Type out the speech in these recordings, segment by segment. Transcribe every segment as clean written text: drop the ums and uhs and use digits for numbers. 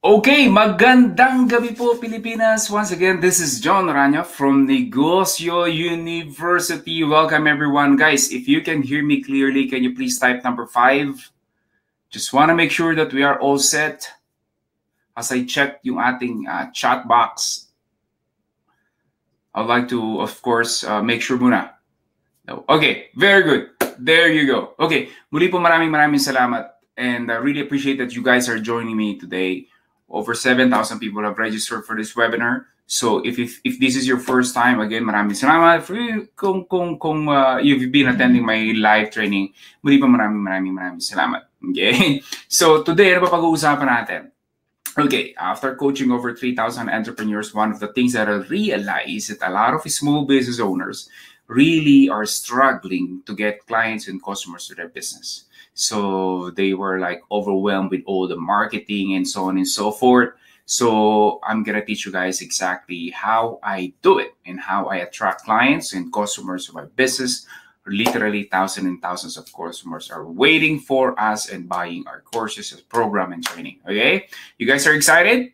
Okay, magandang gabi po Pilipinas. Once again, this is John Rania from Negosyo University. Welcome everyone. Guys, if you can hear me clearly, can you please type number 5? Just want to make sure that we are all set. As I check yung ating chat box, I'd like to, of course, make sure muna. Okay, very good. There you go. Okay, muli po maraming salamat. And I really appreciate that you guys are joining me today. Over 7,000 people have registered for this webinar. So if this is your first time, again, maraming salamat. Kung you've been attending my live training, muli pa maraming salamat. Okay? So today, ano ba pag-uusapan natin? Okay, after coaching over 3,000 entrepreneurs, one of the things that I realized is that a lot of small business owners really are struggling to get clients and customers to their business. So they were like overwhelmed with all the marketing and so on and so forth. So I'm going to teach you guys exactly how I do it and how I attract clients and customers to my business. Literally thousands and thousands of customers are waiting for us and buying our courses, program, and training. Okay, you guys are excited?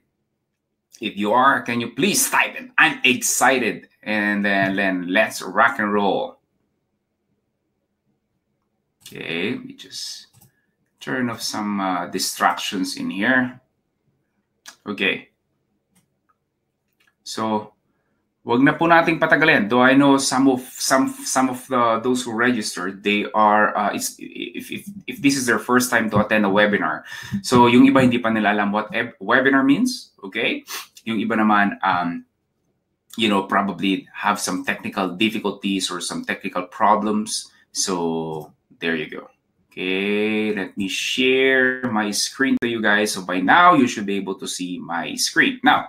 If you are, can you please type it? I'm excited. And then let's rock and roll. Okay, let me just turn off some distractions in here. Okay. So, wag na po nating patagalin. Though I know some of those who registered, they are if this is their first time to attend a webinar. So yung iba hindi pa nila alam what webinar means, okay? Yung iba naman probably have some technical difficulties or some technical problems. So there you go. Okay, let me share my screen to you guys. So by now you should be able to see my screen. Now,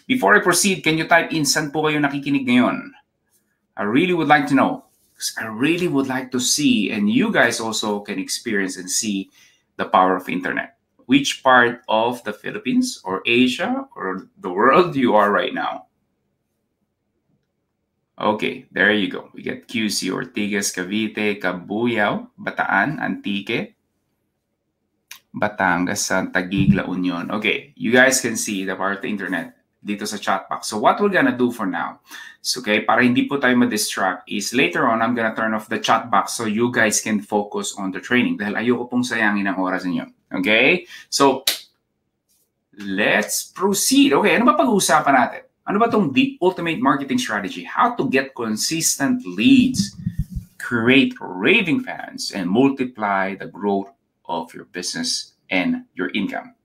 before I proceed, can you type in saan po kayo nakikinig ngayon? I really would like to know. I really would like to see, and you guys also can experience and see the power of internet. Which part of the Philippines or Asia or the world you are right now? Okay, there you go. We get QC, Ortigas, Cavite, Cabuyao, Bataan, Antique, Batangas, Taguig, La Union. Okay, you guys can see the power of the internet dito sa chat box. So what we're gonna do for now, so, okay, para hindi po tayo ma-distract, is later on, I'm gonna turn off the chat box so you guys can focus on the training dahil ayoko pong sayangin ang oras ninyo. Okay? So, let's proceed. Okay, ano ba pag-uusapan natin? Ano ba itong the ultimate marketing strategy? How to get consistent leads, create raving fans, and multiply the growth of your business and your income.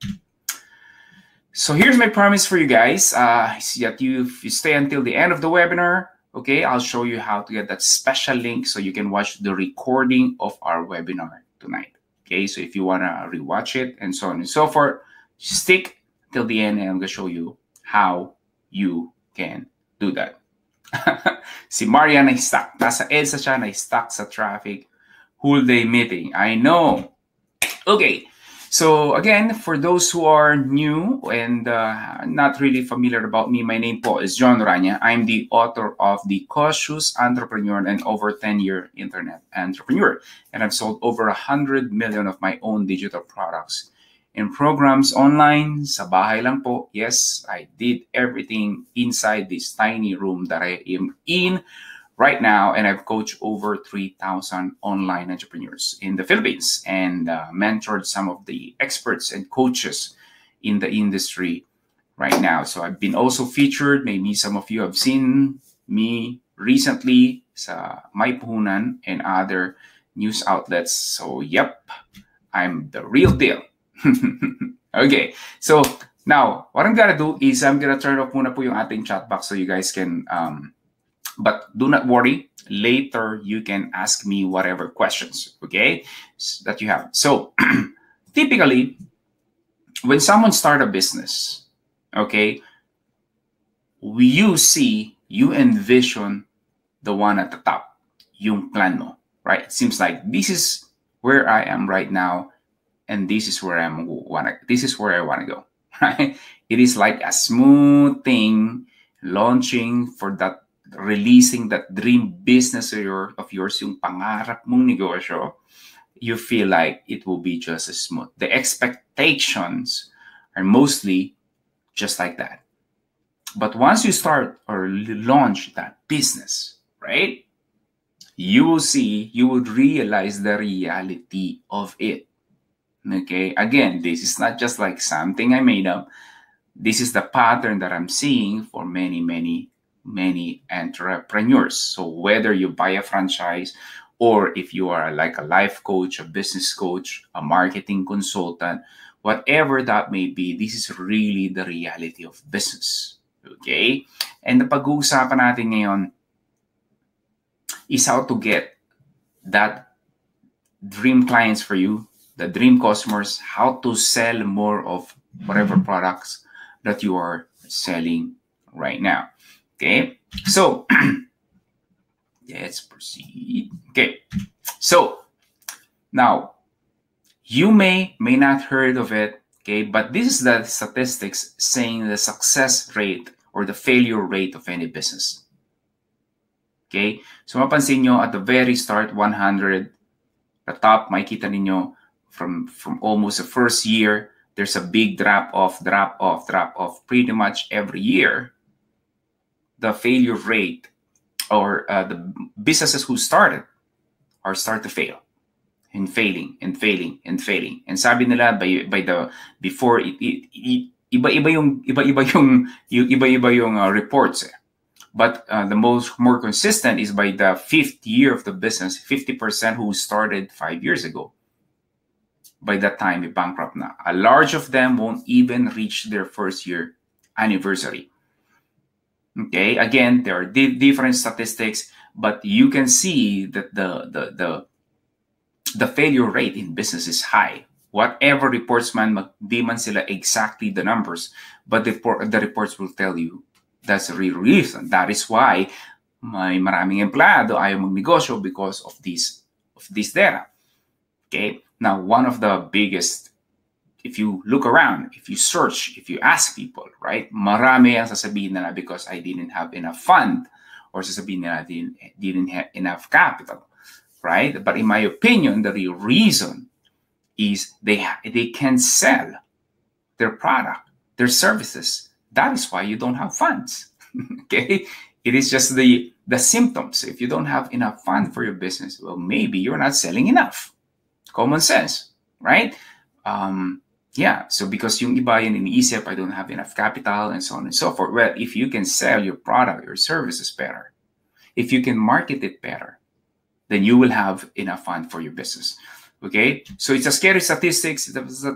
So here's my promise for you guys. Is that if you stay until the end of the webinar, okay, I'll show you how to get that special link so you can watch the recording of our webinar tonight. Okay, so if you want to rewatch it and so on and so forth, stick till the end and I'm going to show you how you can do that. Si Maria na-stuck. Nasa EDSA siya, na-stuck sa traffic. Whole day meeting. I know. Okay. So again, for those who are new and not really familiar about me, my name po is John Rania. I'm the author of The Cautious Entrepreneur and over 10-year internet entrepreneur. And I've sold over 100 million of my own digital products and programs online, sa bahay lang po. Yes, I did everything inside this tiny room that I am in right now, and I've coached over 3,000 online entrepreneurs in the Philippines and mentored some of the experts and coaches in the industry right now. So I've been also featured, maybe some of you have seen me recently sa May Puhunan and other news outlets. So yep, I'm the real deal. Okay, so now what I'm gonna do is I'm gonna turn off muna po yung ating chat box so you guys can but do not worry, later you can ask me whatever questions, okay, that you have. So typically when someone start a business, okay, you envision the one at the top, yung plan mo, right? It seems like this is where I am right now and this is where I want to go, right? It is like a smooth thing, launching for that, releasing that dream business of yours, yung pangarap mong negosyo. You feel like it will be just as smooth. The expectations are mostly just like that. But once you start or launch that business, right, you will see, you would realize the reality of it. Okay, again, this is not just like something I made up. This is the pattern that I'm seeing for many, many, many entrepreneurs. So whether you buy a franchise or if you are like a life coach, a business coach, a marketing consultant, whatever that may be, this is really the reality of business. Okay? And the pag-uusapan natin ngayon is how to get that dream clients for you, the dream customers, how to sell more of whatever products that you are selling right now. Okay, so let's proceed. Okay, so now you may not heard of it. Okay, but this is the statistics saying the success rate or the failure rate of any business. Okay, so mapansin nyo at the very start, 100, the top, makikita ninyo from almost the first year, there's a big drop off pretty much every year. The failure rate or the businesses who started start to fail and failing. And sabi nila by the before iba-iba yung reports. But the more consistent is by the 5th year of the business, 50% who started 5 years ago. By that time, they bankrupt na. A large of them won't even reach their first year anniversary. Okay, again, there are different statistics, but you can see that the failure rate in business is high. Whatever reports man, di man sila exactly the numbers, but the reports will tell you that's the real reason. That is why may maraming empleyado ayaw magnegosyo because of this data. Okay, now one of the biggest, if you look around, if you search, if you ask people, right, marami ang sasabihin nila because I didn't have enough fund, or sasabihin nila didn't have enough capital, right? But in my opinion, the real reason is they can sell their product, their services. That is why you don't have funds. Okay, it is just the symptoms. If you don't have enough fund for your business, well, maybe you're not selling enough. Common sense, right? Yeah, so because yung iba yan iniisip, I don't have enough capital and so on and so forth. Well, if you can sell your product, your services better, if you can market it better, then you will have enough fund for your business. Okay, so it's a scary statistics,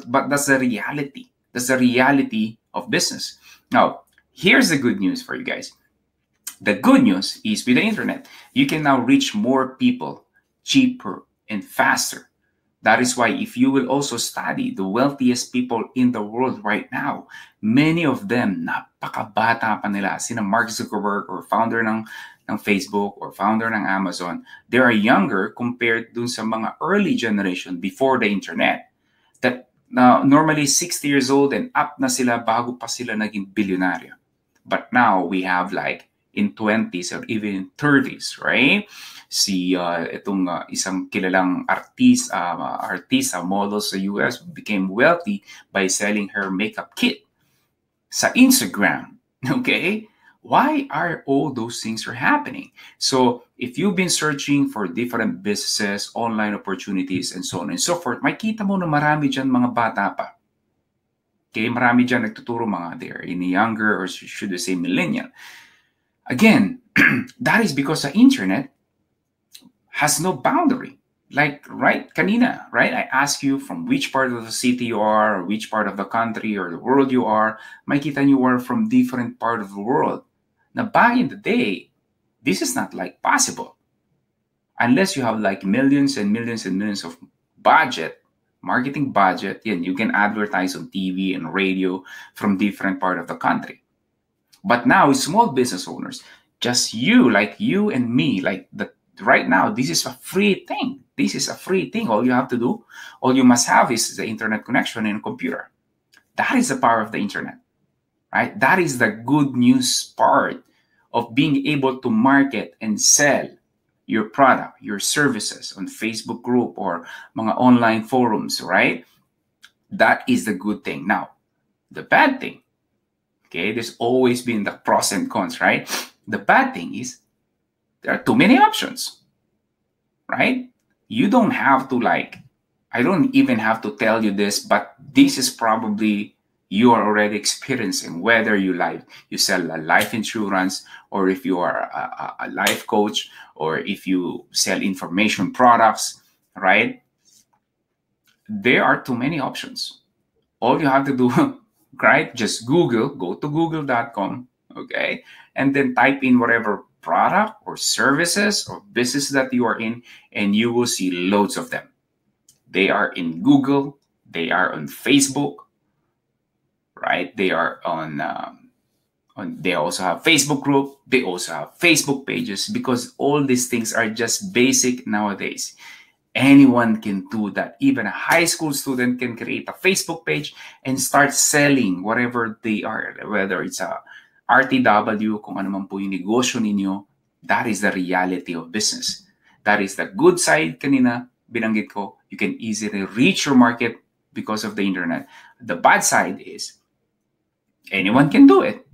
but that's the reality. That's the reality of business. Now, here's the good news for you guys. The good news is with the internet, you can now reach more people cheaper and faster. That is why if you will also study the wealthiest people in the world right now, many of them, napakabata pa nila. Sina Mark Zuckerberg or founder ng Facebook or founder ng Amazon, they are younger compared dun sa mga early generation before the internet. That normally 60 years old and up na sila bago pa sila naging bilyonaryo. But now we have like in 20s or even in 30s, right? Si itong isang kilalang artista model sa US became wealthy by selling her makeup kit sa Instagram. Okay? Why are all those things are happening? So if you've been searching for different businesses, online opportunities, and so on and so forth, makita mo na marami dyan mga bata pa. Okay? Marami dyan nagtuturo mga they're in younger, or should I say millennial. Again, that is because the internet has no boundary. Like, right, kanina, right? I ask you from which part of the city you are, or which part of the country or the world you are. Makita you are from different part of the world. Now, back in the day, this is not like possible. Unless you have like millions and millions and millions of budget, marketing budget, and you can advertise on TV and radio from different part of the country. But now, small business owners, just you, like you and me, like right now, this is a free thing. This is a free thing. All you have to do, all you must have is the internet connection and a computer. That is the power of the internet, right? That is the good news part of being able to market and sell your product, your services on Facebook group or mga online forums, right? That is the good thing. Now, The bad thing, okay, there's always been the pros and cons, right? The bad thing is there are too many options, right? You don't have to I don't even have to tell you this, but this is probably you are already experiencing, whether you sell a life insurance, or if you are a life coach, or if you sell information products, right? There are too many options. All you have to do, right? Just go to google.com, okay? And then type in whatever product or services or business that you are in, and you will see loads of them. They are in Google, they are on Facebook, right? They are they also have Facebook group, they also have Facebook pages, because all these things are just basic nowadays. Anyone can do that. Even a high school student can create a Facebook page and start selling whatever they are, whether it's a RTW, kung ano man po yung negosyo ninyo. That is the reality of business. That is the good side kanina, binanggit ko. You can easily reach your market because of the internet. The bad side is anyone can do it.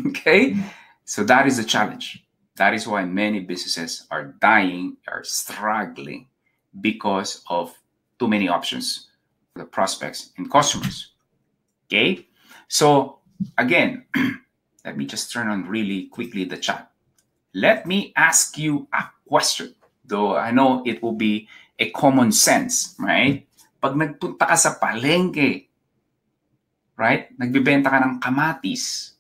Okay? So that is the challenge. That is why many businesses are dying, are struggling, because of too many options for the prospects and customers. Okay? So again, let me just turn on really quickly the chat. Let me ask you a question, though I know it will be a common sense, right? Pag nagpunta ka sa palengke, right? Nagbibenta ka ng kamatis.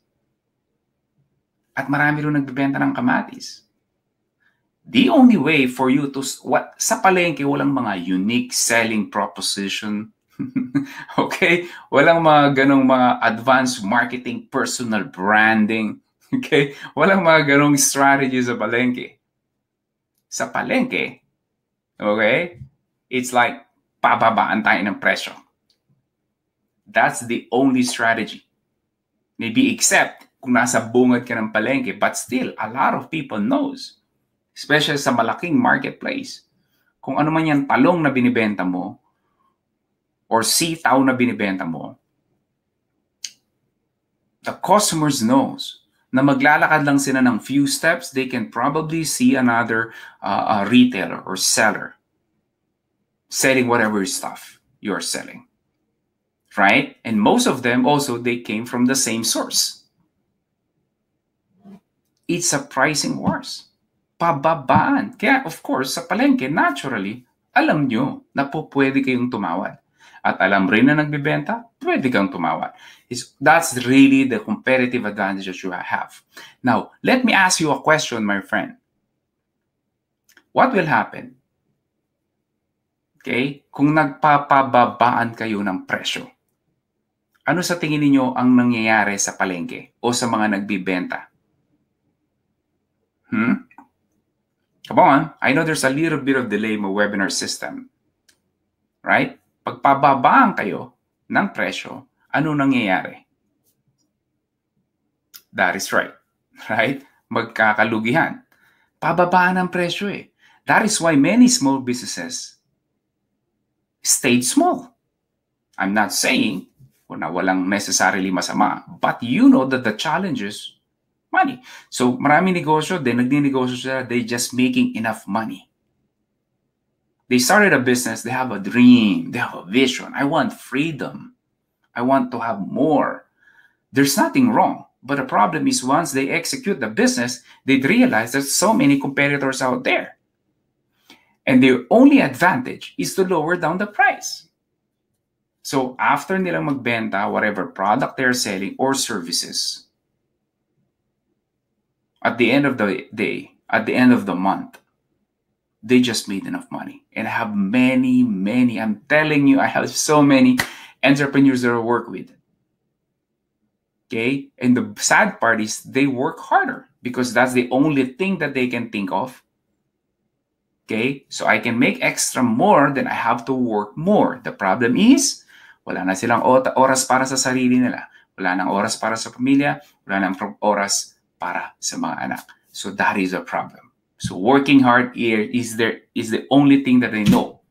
At marami rin nagbibenta ng kamatis. The only way for you to, sa palengke, walang mga unique selling proposition. Okay? Walang mga ganong mga advanced marketing, personal branding. Okay? Walang mga ganong strategy sa palengke. Sa palengke, okay? It's like, pababaan tayo ng presyo. That's the only strategy. Maybe except kung nasa bungad ka ng palengke, but still, a lot of people knows, especially sa malaking marketplace, kung ano man yung talong na binibenta mo or sitaw na binibenta mo, the customers knows na maglalakad lang sila ng few steps, they can probably see another retailer or seller selling whatever stuff you're selling. Right? And most of them also, they came from the same source. It's a pricing wars. Pababaan. Kaya of course, sa palengke, naturally, alam nyo na po pwede kayong tumawad. At alam rin na nagbibenta, pwede kang tumawad. That's really the competitive advantage that you have. Now, let me ask you a question, my friend. What will happen? Okay? Kung nagpapababaan kayo ng presyo, ano sa tingin niyo ang nangyayari sa palengke o sa mga nagbibenta? Come on. I know there's a little bit of delay in my webinar system. Right? Pagpababaan kayo ng presyo, ano nangyayari? That is right. Right? Magkakalugihan. Pababaan ng presyo eh. That is why many small businesses stayed small. I'm not saying na walang necessarily masama, but you know that the challenge is money. So maraming negosyo, nagninegosyo sila, they just making enough money. They started a business, they have a dream, they have a vision. I want freedom. I want to have more. There's nothing wrong. But the problem is once they execute the business, they realize there's so many competitors out there. And their only advantage is to lower down the price. So after nilang magbenta, whatever product they're selling or services, at the end of the day, at the end of the month, they just made enough money. And I have many, I'm telling you, I have so many entrepreneurs that I work with. Okay? And the sad part is they work harder because that's the only thing that they can think of. Okay? So I can make extra more, then I have to work more. The problem is, wala na silang oras para sa sarili nila. Wala nang oras para sa pamilya. Wala nang oras para sa mga anak. So that is a problem. So working hard here is the only thing that I know.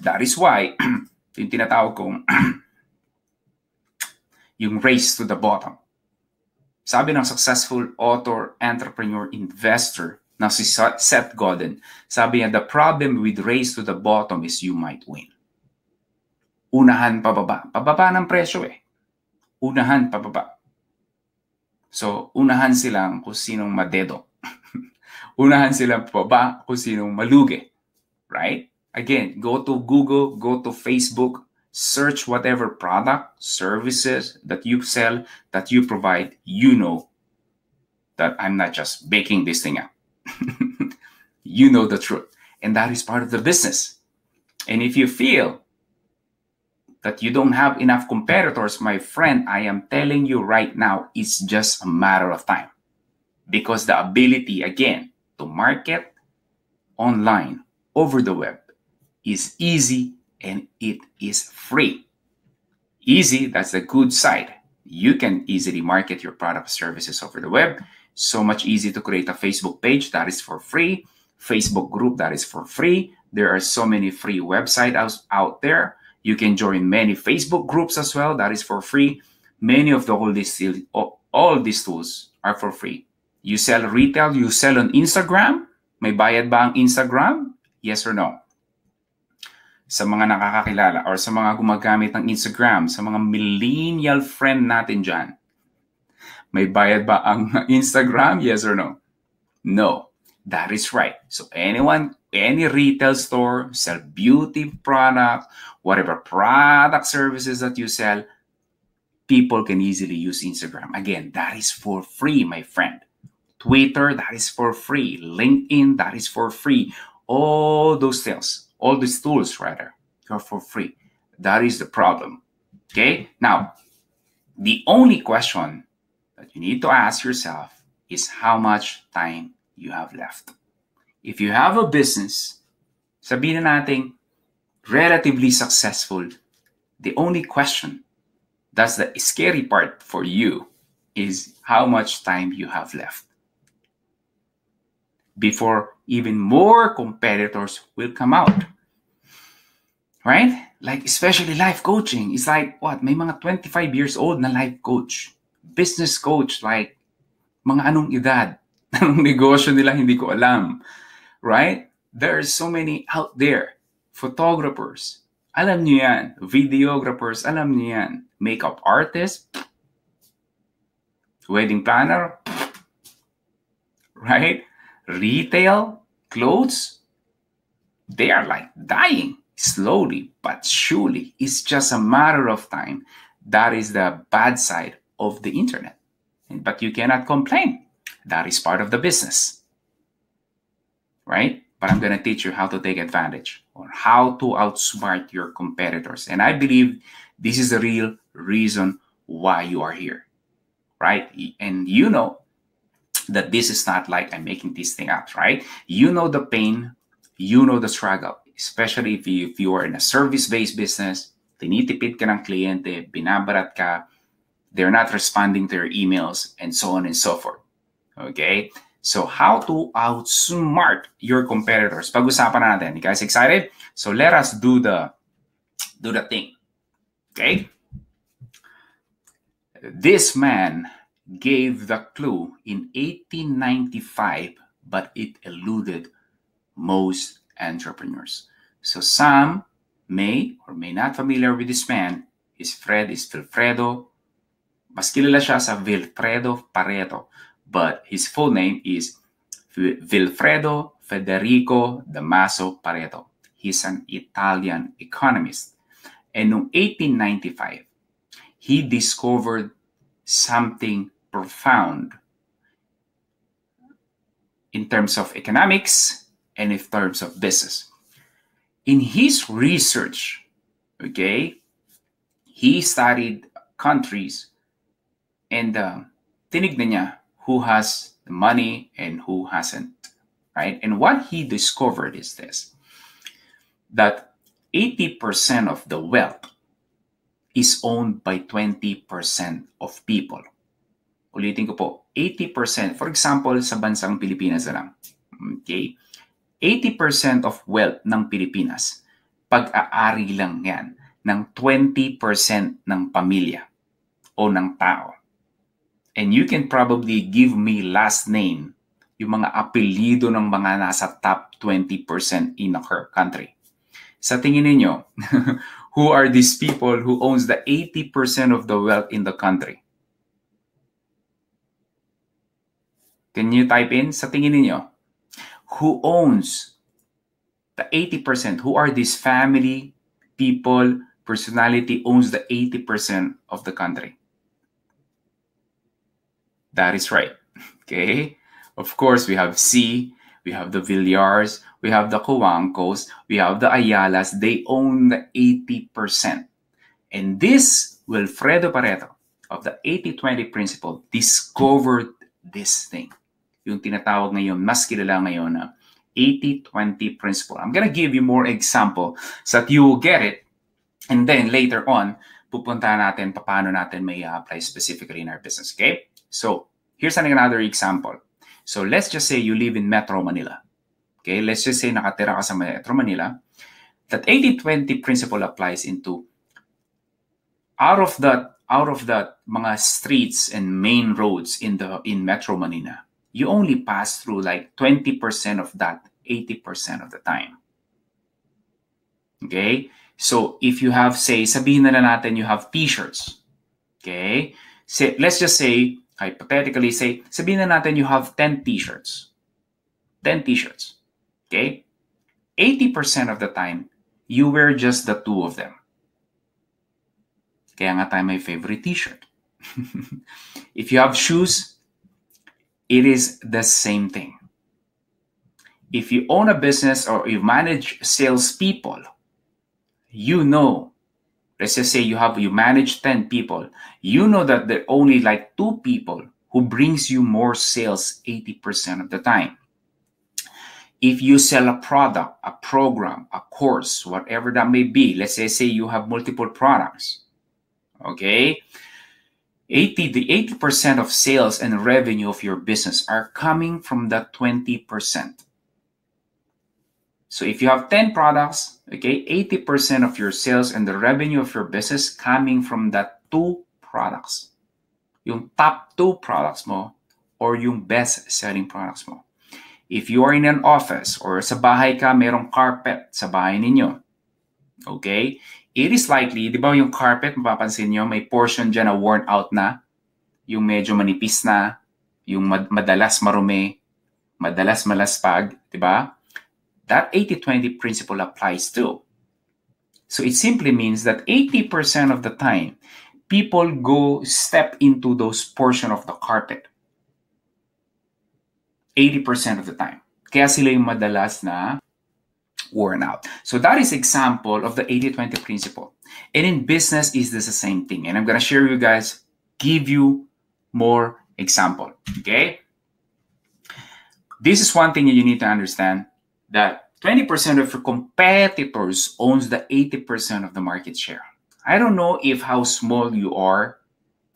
That is why, yung tinatawag kong yung race to the bottom. Sabi ng successful author, entrepreneur, investor na si Seth Godin, sabi niya, the problem with race to the bottom is you might win. Unahan pababa. Pababa ng presyo eh. Unahan pababa. So, unahan silang kung sinong madedo. Unahan silang pababa kung sinong malugi. Right? Again, go to Google, go to Facebook, search whatever product, services that you sell, that you provide. You know that I'm not just making this thing up. You know the truth. And that is part of the business. And if you feel that you don't have enough competitors, my friend, I am telling you right now, it's just a matter of time. Because the ability, again, to market online, over the web, is easy and it is free. Easy, that's the good side. You can easily market your product or services over the web. So much easy to create a Facebook page, that is for free. Facebook group, that is for free. There are so many free websites out there. You can join many Facebook groups as well, that is for free. Many of all these tools are for free. You sell retail, you sell on Instagram. May bayad ba ang Instagram? Yes or no? Sa mga nakakakilala or sa mga gumagamit ng Instagram, sa mga millennial friend natin dyan, may bayad ba ang Instagram? Yes or no? No. That is right. So anyone, any retail store, sell beauty product, whatever product services that you sell, people can easily use Instagram. Again, that is for free, my friend. Twitter, that is for free. LinkedIn, that is for free. All those things, all these tools, rather, are for free. That is the problem. Okay? Now, the only question that you need to ask yourself is how much time you have left. If you have a business, sabihin na natin, relatively successful, the only question, that's the scary part for you, is how much time you have left before even more competitors will come out. Right? Like, especially life coaching. It's like, what? May mga 25 years old na life coach. Business coach, like, mga anong edad? Anong negosyo nila, hindi ko alam. Right? There are so many out there. Photographers, alam niyo yan. Videographers, alam niyo yan. Makeup artists, wedding planner, right? Retail, clothes, they are like dying slowly but surely. It's just a matter of time. That is the bad side of the internet. But you cannot complain. That is part of the business. Right? But I'm going to teach you how to take advantage or how to outsmart your competitors. And I believe this is the real reason why you are here. Right? And you know that this is not like I'm making this thing up, right? You know the pain, you know the struggle, especially if you are in a service-based business, tinitipid ka ng kliyente, binabarat ka, they're not responding to your emails, and so on and so forth. Okay? So how to outsmart your competitors? Pag-usapan natin. You guys excited? So let us do the thing. Okay? This man gave the clue in 1895, but it eluded most entrepreneurs. So some may or may not familiar with this man. His friend is Vilfredo. Mas kilala siya sa Vilfredo Pareto, but his full name is Vilfredo Federico Damaso Pareto. He's an Italian economist. And in 1895, he discovered something profound in terms of economics and in terms of business. In his research, okay, he studied countries and tinignan niya who has the money and who hasn't, right? And what he discovered is this, that 80% of the wealth is owned by 20% of people. Ulitin ko po, 80%. For example, sa bansang Pilipinas na lang. Okay? 80% of wealth ng Pilipinas, pag-aari lang yan ng 20% ng pamilya o ng tao. And you can probably give me last name, yung mga apelyido ng mga nasa top 20% in our country. Sa tingin ninyo, who are these people who owns the 80% of the wealth in the country? Can you type in? Sa tingin ninyo, who owns the 80%? Who are these family, people, personality owns the 80% of the country? That is right. Okay. Of course, we have C, we have the Villars, we have the Coancos, we have the Ayalas. They own the 80%. And this Wilfredo Pareto of the 80-20 principle discovered this thing. Yung tinatawag ngayon, mas kilala ngayon na 80-20 principle. I'm gonna give you more example so that you will get it. And then later on, pupunta natin paano natin may apply specifically in our business. Okay? So here's another example. So let's just say you live in Metro Manila. Okay? Let's just say nakatira ka sa Metro Manila. That 80-20 principle applies into out of that mga streets and main roads in Metro Manila. You only pass through like 20% of that 80% of the time. Okay? So if you have, say, sabihin na natin you have t-shirts. Okay? Say, let's just say, hypothetically say, sabihin na natin you have 10 t-shirts. 10 t-shirts. Okay? 80% of the time, you wear just the 2 of them. Kaya nga tayo may favorite t-shirt. If you have shoes, it is the same thing. If you own a business or you manage salespeople, you know, let's just say you manage 10 people, you know that there are only like 2 people who brings you more sales 80% of the time. If you sell a product, a program, a course, whatever that may be, let's say you have multiple products, okay? The 80% of sales and revenue of your business are coming from that 20%. So if you have 10 products, okay, 80% of your sales and the revenue of your business coming from that 2 products. Yung top 2 products mo or yung best-selling products mo. If you are in an office or sa bahay ka, merong carpet sa bahay ninyo. Okay? It is likely, di ba yung carpet, mapapansin nyo, may portion dyan na worn out na, yung medyo manipis na, yung madalas marumi, madalas malaspag, di ba? That 80-20 principle applies too. So it simply means that 80% of the time, people go step into those portion of the carpet. 80% of the time. Kaya sila yung madalas na worn out. So that is example of the 80-20 principle. And in business is this the same thing. And I'm going to share you guys, give you more example. Okay? This is one thing you need to understand, that 20% of your competitors owns the 80% of the market share. I don't know if how small you are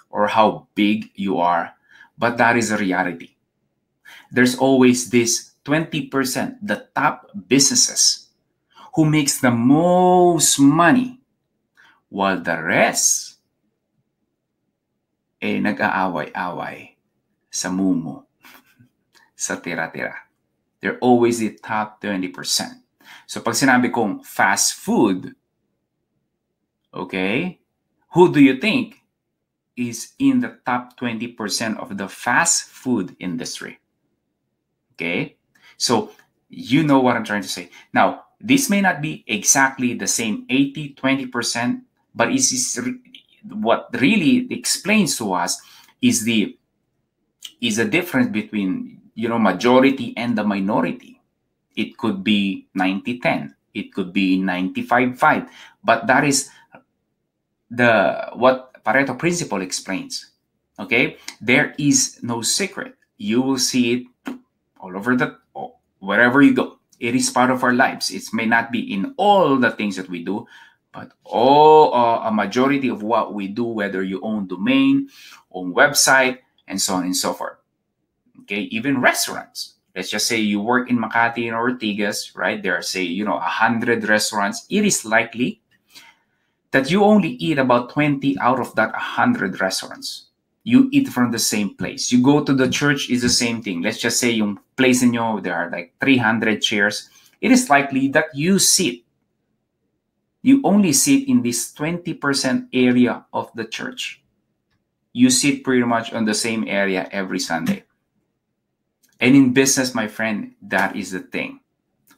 or how big you are, but that is a reality. There's always this 20%, the top businesses who makes the most money, while the rest nag-aaway-away sa mumu, sa tira-tira. They're always the top 20%. So pag sinabi kong fast food, okay, who do you think is in the top 20% of the fast food industry? Okay, so you know what I'm trying to say. Now, this may not be exactly the same 80-20%, but what really explains to us is the difference between, you know, majority and the minority. It could be 90-10. It could be 95-5. But that is what Pareto principle explains. Okay? There is no secret. You will see it all over wherever you go. It is part of our lives. It may not be in all the things that we do, but a majority of what we do, whether you own domain, own website, and so on and so forth. Okay, even restaurants. Let's just say you work in Makati or Ortigas, right? There are, say, 100 restaurants. It is likely that you only eat about 20 out of that 100 restaurants. You eat from the same place. You go to the church, is the same thing. Let's just say yung place ninyo, there are like 300 chairs. It is likely that you only sit in this 20% area of the church. You sit pretty much on the same area every Sunday. And in business, my friend, that is the thing.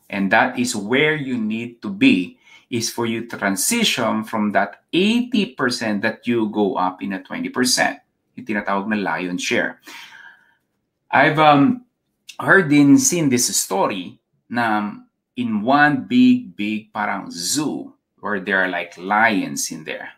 And that is where you need to be, is for you to transition from that 80% that you go up in a 20%. Yung tinatawag na lion share. I've heard and seen this story na in one big parang zoo where there are like lions in there.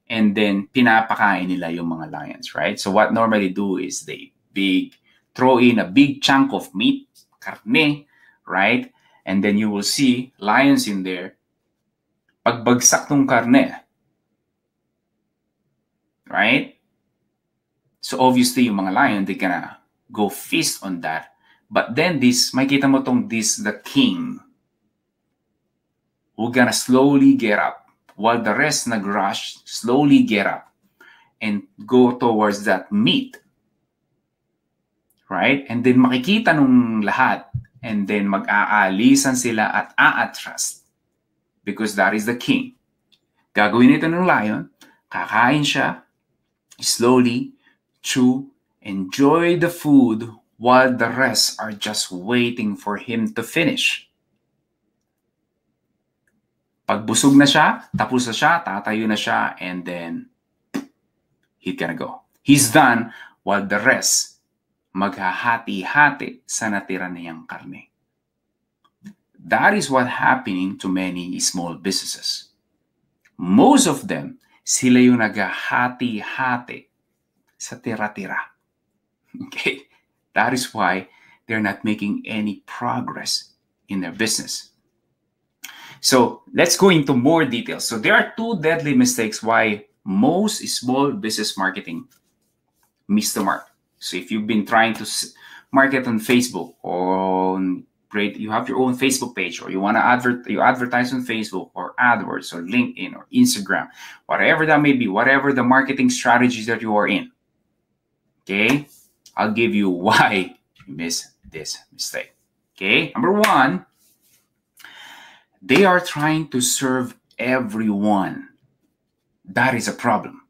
And then pinapakain nila yung mga lions, right? So what normally do is they throw in a big chunk of meat, karne, right? And then you will see lions in there. Pagbagsak ng karne, right? So obviously yung mga lion, they're gonna go feast on that. But then makita mo the king, who gonna slowly get up, while the rest nag-rush, slowly get up and go towards that meat. Right? And then makikita nung lahat, and then mag-aalisan sila at aatras, because that is the king. Gagawin ito ng lion, kakain siya, slowly chew, enjoy the food, while the rest are just waiting for him to finish. Pag busog na siya, tapos na siya, tatayo na siya, and then he's gonna go. He's done, while the rest maghahati-hati sa natira niyang karne. That is what happening to many small businesses. Most of them, sila yung naghahati-hati sa tira-tira. Okay? That is why they're not making any progress in their business. So let's go into more details. So there are two deadly mistakes why most small business marketing miss the mark. So if you've been trying to market on Facebook, or you have your own Facebook page, or you want to advertise on Facebook or AdWords or LinkedIn or Instagram, whatever that may be, whatever the marketing strategies that you are in, okay, I'll give you why you miss this mistake. Okay, number one, they are trying to serve everyone. That is a problem.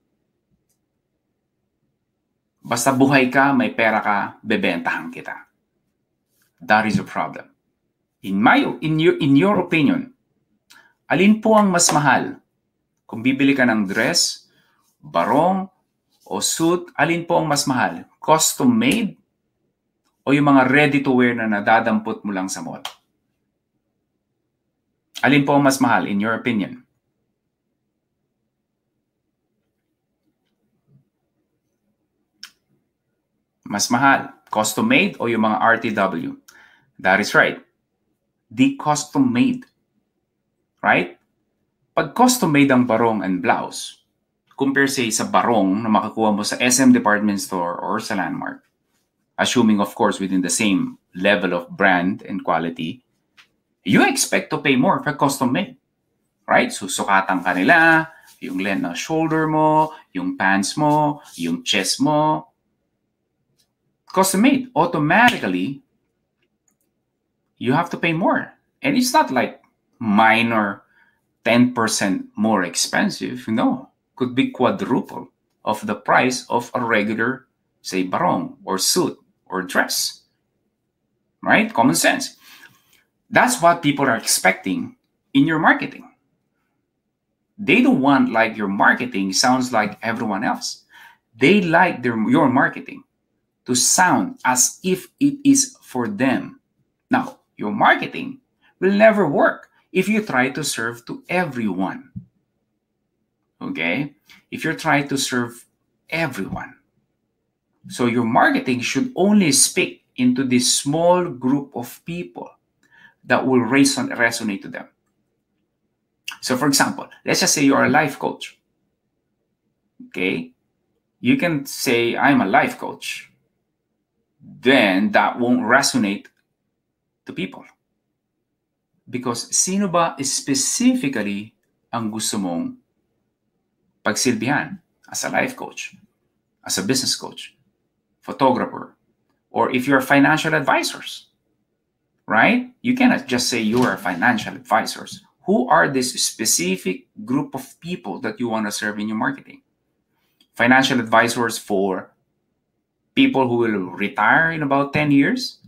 Basta buhay ka, may pera ka, bebentahan kita. That is a problem. In your opinion, alin po ang mas mahal? Kung bibili ka ng dress, barong, o suit, alin po ang mas mahal? Custom made o yung mga ready to wear na nadadampot mo lang sa mall? Alin po ang mas mahal in your opinion? Mas mahal, custom made o yung mga RTW? That is right. The custom made. Right? Pag custom made ang barong and blouse, compare say sa barong na makakuha mo sa SM department store or sa Landmark, assuming of course within the same level of brand and quality, you expect to pay more for custom made. Right? So sukatan ka nila, yung length ng shoulder mo, yung pants mo, yung chest mo, custom made. Automatically, you have to pay more. And it's not like minor 10% more expensive. No, could be quadruple of the price of a regular, say, barong or suit or dress. Right? Common sense. That's what people are expecting in your marketing. They don't want like your marketing sounds like everyone else. They like your marketing to sound as if it is for them. Now, your marketing will never work if you try to serve to everyone. Okay? If you're trying to serve everyone. So your marketing should only speak into this small group of people that will resonate to them. So for example, let's just say you're a life coach. Okay? You can say, I'm a life coach. Then that won't resonate to people. Because sino ba specifically ang gusto mong pagsilbihan as a life coach, as a business coach, photographer, or if you're financial advisors, right? You cannot just say you are financial advisors. Who are this specific group of people that you want to serve in your marketing? Financial advisors for people who will retire in about 10 years?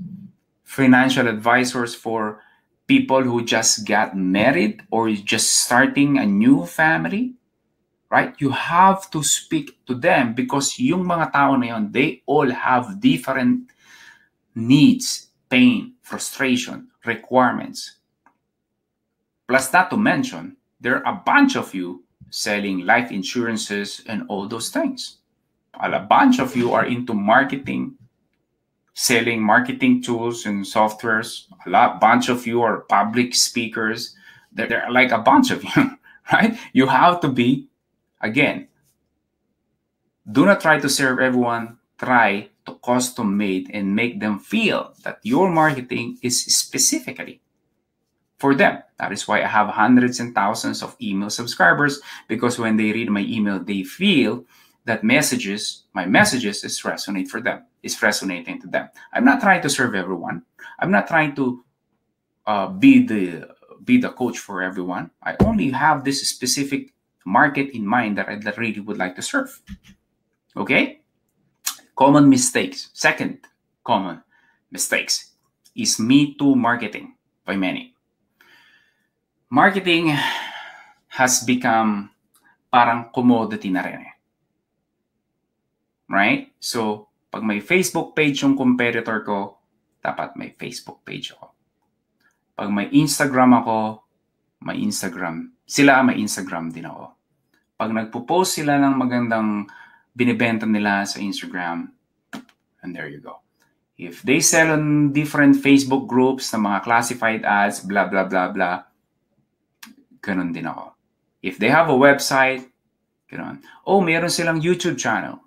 Financial advisors for people who just got married or is just starting a new family? Right? You have to speak to them because yung mga tao na yun, they all have different needs, pain, frustration, requirements. Plus, not to mention, there are a bunch of you selling life insurances and all those things. A bunch of you are into marketing, selling marketing tools and softwares. Bunch of you are public speakers. There are like a bunch of you, right? You have to be, again, do not try to serve everyone. Try to custom made and make them feel that your marketing is specifically for them. That is why I have hundreds and thousands of email subscribers, because when they read my email, they feel that my messages is resonating to them. I'm not trying to serve everyone. I'm not trying to be the coach for everyone. I only have this specific market in mind that I really would like to serve. Okay? Common mistakes. Second common mistakes is Me Too marketing by many. Marketing has become parang commodity na rin. Right? So, pag may Facebook page yung competitor ko, dapat may Facebook page ako. Pag may Instagram ako, may Instagram. Sila may Instagram din ako. Pag nagpo-post sila ng magandang binibenta nila sa Instagram, and there you go. If they sell on different Facebook groups na mga classified ads, blah, blah, blah, blah, ganun din ako. If they have a website, ganun. Oh, meron silang YouTube channel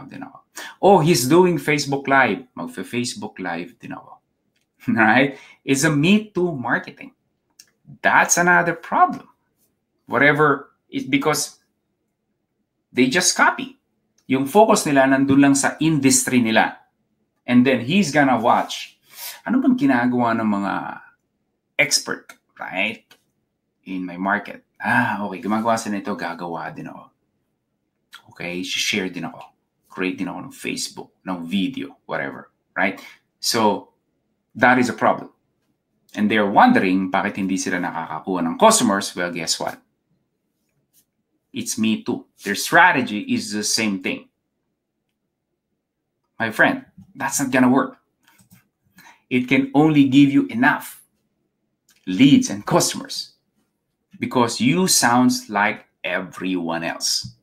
din ako. Oh, he's doing Facebook Live. Magfe-Facebook Live din ako. Right? It's a Me Too marketing. That's another problem. Whatever, it's because they just copy. Yung focus nila nandun lang sa industry nila. And then he's gonna watch. Ano bang ginagawa ng mga expert, right? In my market. Okay, gumagawa sila nito, gagawa din ako. Okay, share din ako. Create din ako ng Facebook, ng video, whatever, right? So, that is a problem. And they're wondering bakit hindi sila nakakakuha ng customers. Well, guess what? It's Me Too. Their strategy is the same thing. My friend, that's not gonna work. It can only give you enough leads and customers because you sounds like everyone else.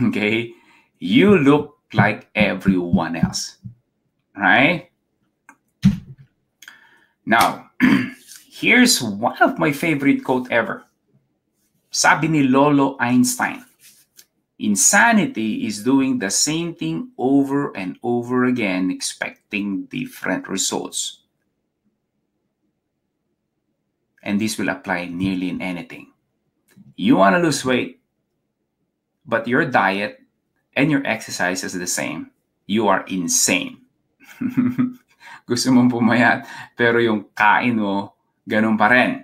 Okay? You look like everyone else. Right? Now, here's one of my favorite quote ever. Sabi ni Lolo Einstein, insanity is doing the same thing over and over again, expecting different results. And this will apply nearly in anything. You want to lose weight, but your diet and your exercise is the same. You are insane. Gusto mong pumayat, pero yung kain mo, ganun pa rin.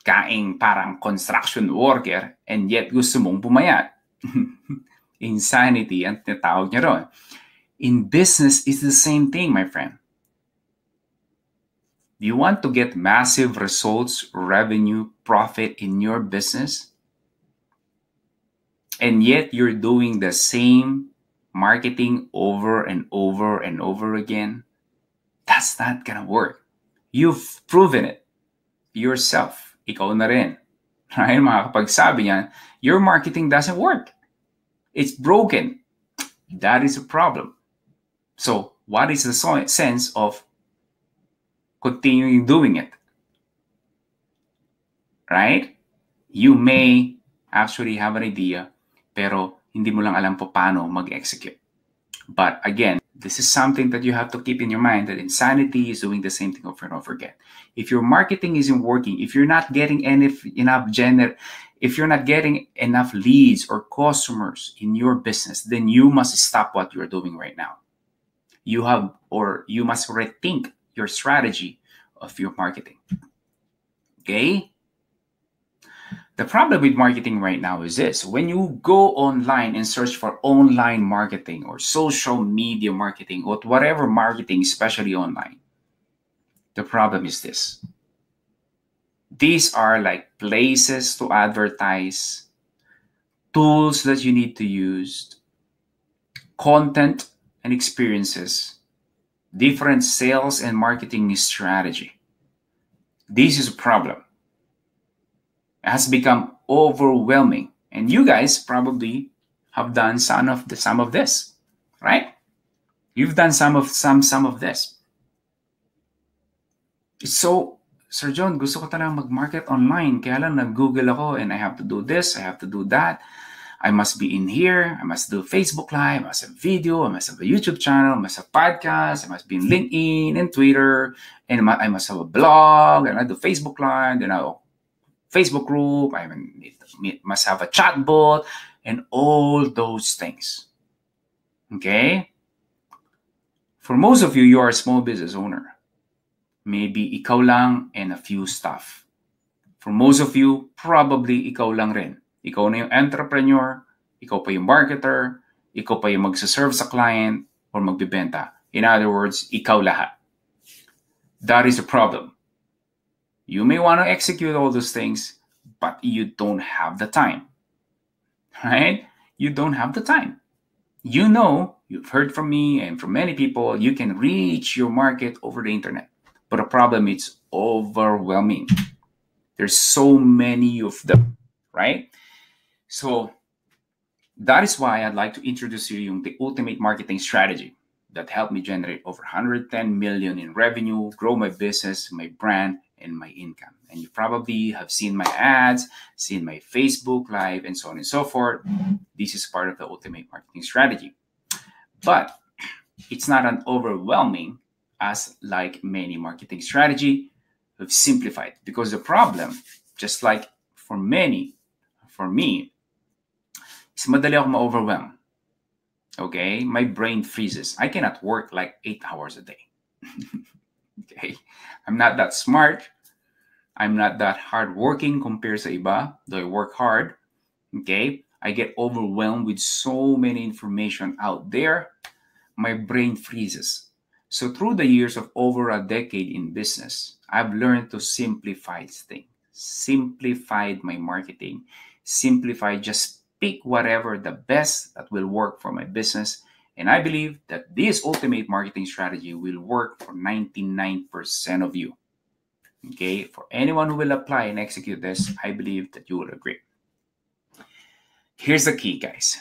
Kain parang construction worker, and yet gusto mong pumayat. Insanity ang tinatawag niya ron. In business, it's the same thing, my friend. Do you want to get massive results, revenue, profit in your business? And yet you're doing the same marketing over and over and over again? That's not gonna work. You've proven it yourself. Ikaw na rin. Right? Makakapagsabi niyan, your marketing doesn't work. It's broken. That is a problem. So, what is the sense of continuing doing it? Right? You may actually have an idea, pero hindi mo lang alam po paano mag-execute. But again, This is something that you have to keep in your mind, that insanity is doing the same thing over and over again. If your marketing isn't working, if you're not getting if you're not getting enough leads or customers in your business, then you must stop what you're doing right now. You must rethink your strategy of your marketing. Okay? The problem with marketing right now is this. When you go online and search for online marketing or social media marketing or whatever marketing, especially online, the problem is this. These are like places to advertise, tools that you need to use, content and experiences, different sales and marketing strategy. This is a problem. It has become overwhelming, and you guys probably have done some of this, right? You've done some of this. So, Sir John, gusto ko talagang mag-market online, kaya lang nag-Google ako and I have to do this, I have to do that. I must be in here, I must do Facebook Live, I must have video, I must have a YouTube channel, I must have podcast, I must be in LinkedIn and Twitter, and I must have a blog, and I do Facebook Live, and I Facebook group, I must have a chatbot, and all those things. Okay? For most of you, you are a small business owner. Maybe ikaw lang and a few staff. For most of you, probably ikaw lang rin. Ikaw na yung entrepreneur, ikaw pa yung marketer, ikaw pa yung magsaserve sa client or magbibenta. In other words, ikaw lahat. That is a problem. You may want to execute all those things, but you don't have the time, right? You don't have the time. You know, you've heard from me and from many people, you can reach your market over the internet. But the problem is overwhelming. There's so many of them, right? So that is why I'd like to introduce you the ultimate marketing strategy that helped me generate over 110 million in revenue, grow my business, my brand, and my income. And you probably have seen my ads, seen my Facebook Live, and so on and so forth. This is part of the ultimate marketing strategy. But it's not an overwhelming as like many marketing strategy. We've simplified, because the problem, just like for me, is madali ako ma-overwhelm. Okay? My brain freezes. I cannot work like 8 hours a day. Okay? I'm not that smart. I'm not that hardworking compared sa iba, though I work hard. Okay? I get overwhelmed with so many information out there. My brain freezes. So through the years of over a decade in business, I've learned to simplify things, simplified my marketing, simplify, just pick whatever the best that will work for my business. And I believe that this ultimate marketing strategy will work for 99% of you. Okay, for anyone who will apply and execute this, I believe that you will agree. Here's the key, guys.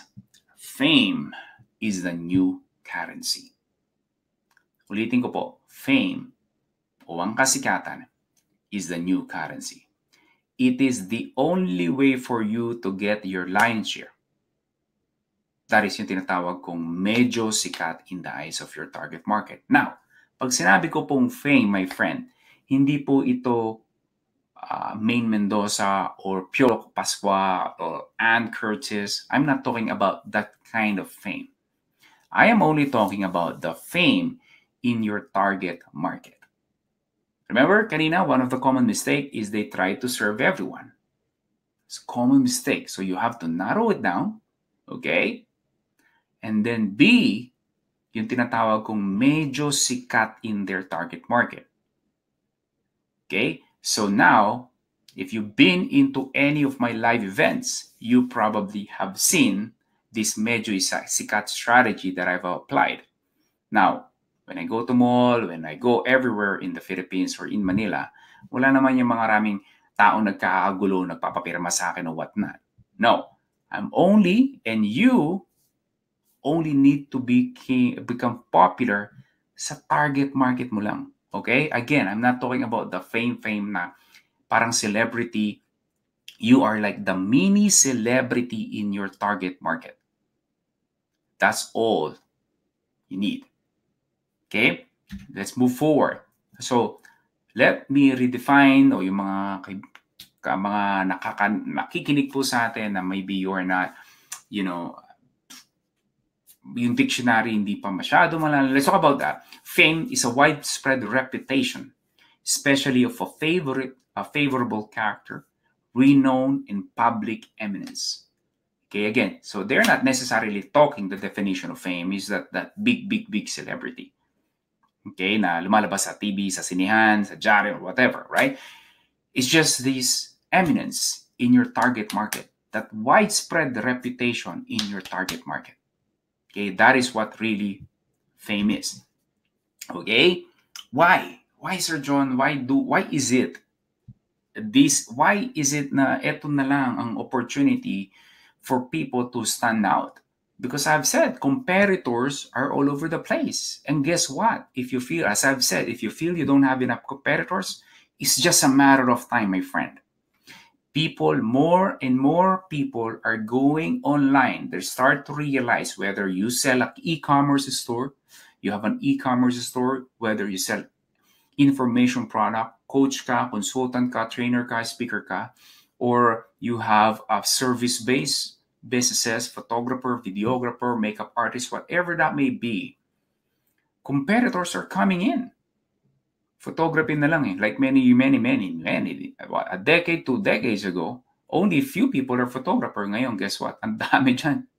Fame is the new currency. Ulitin ko po, fame o ang kasikatan is the new currency. It is the only way for you to get your lion's share. That is yung tinatawag kong medyo sikat in the eyes of your target market. Now, pag sinabi ko pong fame, my friend, hindi po ito Maine Mendoza or Piolo Pascua or Ann Curtis. I'm not talking about that kind of fame. I am only talking about the fame in your target market. Remember, kanina, one of the common mistakes is they try to serve everyone. It's a common mistake. So you have to narrow it down, okay? And then B, yung tinatawag kong medyo sikat in their target market. Okay? So now, if you've been into any of my live events, you probably have seen this medyo sikat strategy that I've applied. Now, when I go to mall, when I go everywhere in the Philippines or in Manila, wala naman yung mga raming tao nagkakagulo, nagpapapirma sa akin or whatnot. No, I'm only, and you only need to become popular sa target market mo lang. Okay? Again, I'm not talking about the fame na parang celebrity. You are like the mini celebrity in your target market. That's all you need. Okay, let's move forward. So, let me redefine o yung mga nakikinig po sa atin na maybe you're not, yung dictionary hindi pa masyado malala. Let's talk about that. Fame is a widespread reputation, especially of a favorable character, renown and public eminence. Okay, again, so they're not necessarily talking the definition of fame is that big celebrity. Okay, na lumalabas sa TV, sa sinihan, sa dyaryo, or whatever, right? It's just this eminence in your target market, that widespread reputation in your target market. Okay, that is what really fame is. Okay, why? Why, Sir John? Why is it this? Why is it na eto na lang ang opportunity for people to stand out? Because I've said competitors are all over the place. And guess what? If you feel, as I've said, if you feel you don't have enough competitors, it's just a matter of time, my friend. People, more and more people are going online. They start to realize whether you sell an e-commerce store, you have an e-commerce store, whether you sell information product, coach ka, consultant ka, trainer ka, speaker ka, or you have a service-based businesses, photographer, videographer, makeup artist, whatever that may be. Competitors are coming in. Photography na lang eh. Like many, a decade, 2 decades ago, only few people are photographer. Ngayon, guess what? Ang dami dyan.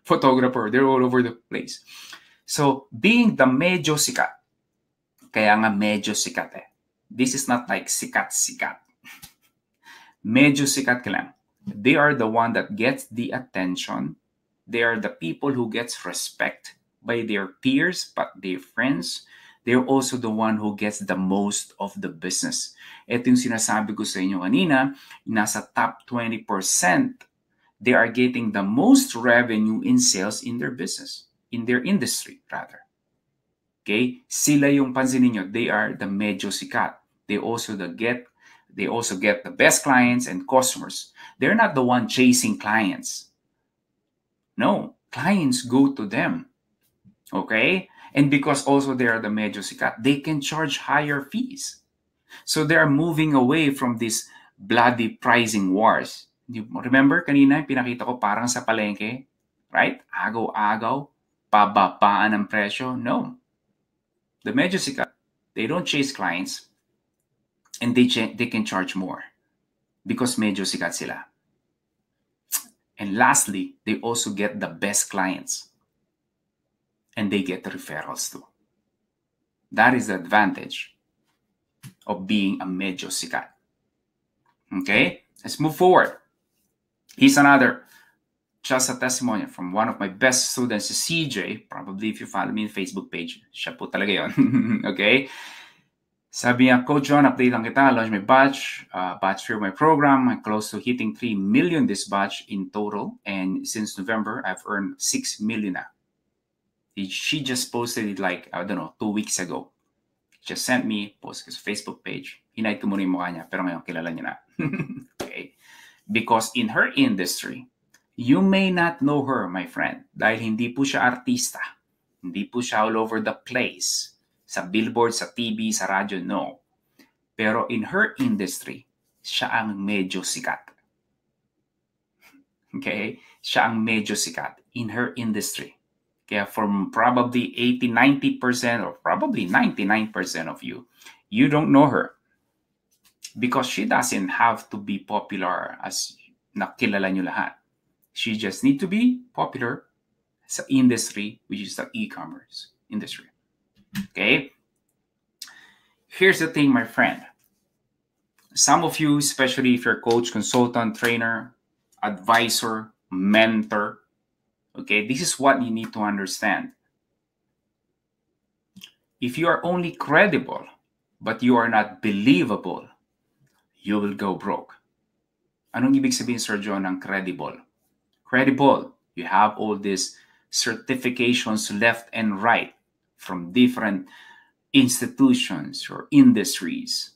Photographer, they're all over the place. So, being the medyo sikat, kaya nga medyo sikat eh. This is not like sikat-sikat. Medyo sikat ka lang. They are the one that gets the attention. They are the people who gets respect by their peers, but their friends. They're also the one who gets the most of the business. Ito yung sinasabi ko sa inyo kanina, nasa top 20%, they are getting the most revenue in sales in their business, in their industry rather. Okay? Sila yung pansinin nyo, they are the medyo sikat. They also get the best clients and customers. They're not the one chasing clients. No, clients go to them. Okay? And because also they are the medyo sikat, they can charge higher fees. So they are moving away from this bloody pricing wars. Remember kanina, pinakita ko parang sa palengke? Right? Agaw-agaw, pababaan ng presyo. No. The medyo sikat, they don't chase clients and they can charge more because medyo sikat sila. And lastly, they also get the best clients. And they get the referrals too. That is the advantage of being a medyo sikat. Okay, let's move forward. Here's another, just a testimonial from one of my best students, CJ. Probably if you follow me in Facebook page, siya po talaga yun. Okay? Sabi niya, Coach John, update lang kita. Launch my batch for my program. I'm close to hitting 3 million this batch in total. And since November, I've earned 6 million na. She just posted it like, I don't know, 2 weeks ago. Just sent me, post sa Facebook page. Hinahid ko muna yung mukha niya, pero ngayon kilala niya na. Okay? Because in her industry, you may not know her, my friend, dahil hindi po siya artista. Hindi po siya all over the place. Sa billboard, sa TV, sa radyo, no. Pero in her industry, siya ang medyo sikat. Okay? Siya ang medyo sikat in her industry. Kaya from probably 80-90% or probably 99% of you, you don't know her. Because she doesn't have to be popular as nakilala nyo lahat. She just need to be popular sa industry, which is the e-commerce industry. Okay? Here's the thing, my friend. Some of you, especially if you're coach, consultant, trainer, advisor, mentor, okay, this is what you need to understand. If you are only credible, but you are not believable, you will go broke. Anong ibig sabihin, Sir John, ng credible? Credible, you have all these certifications left and right from different institutions or industries.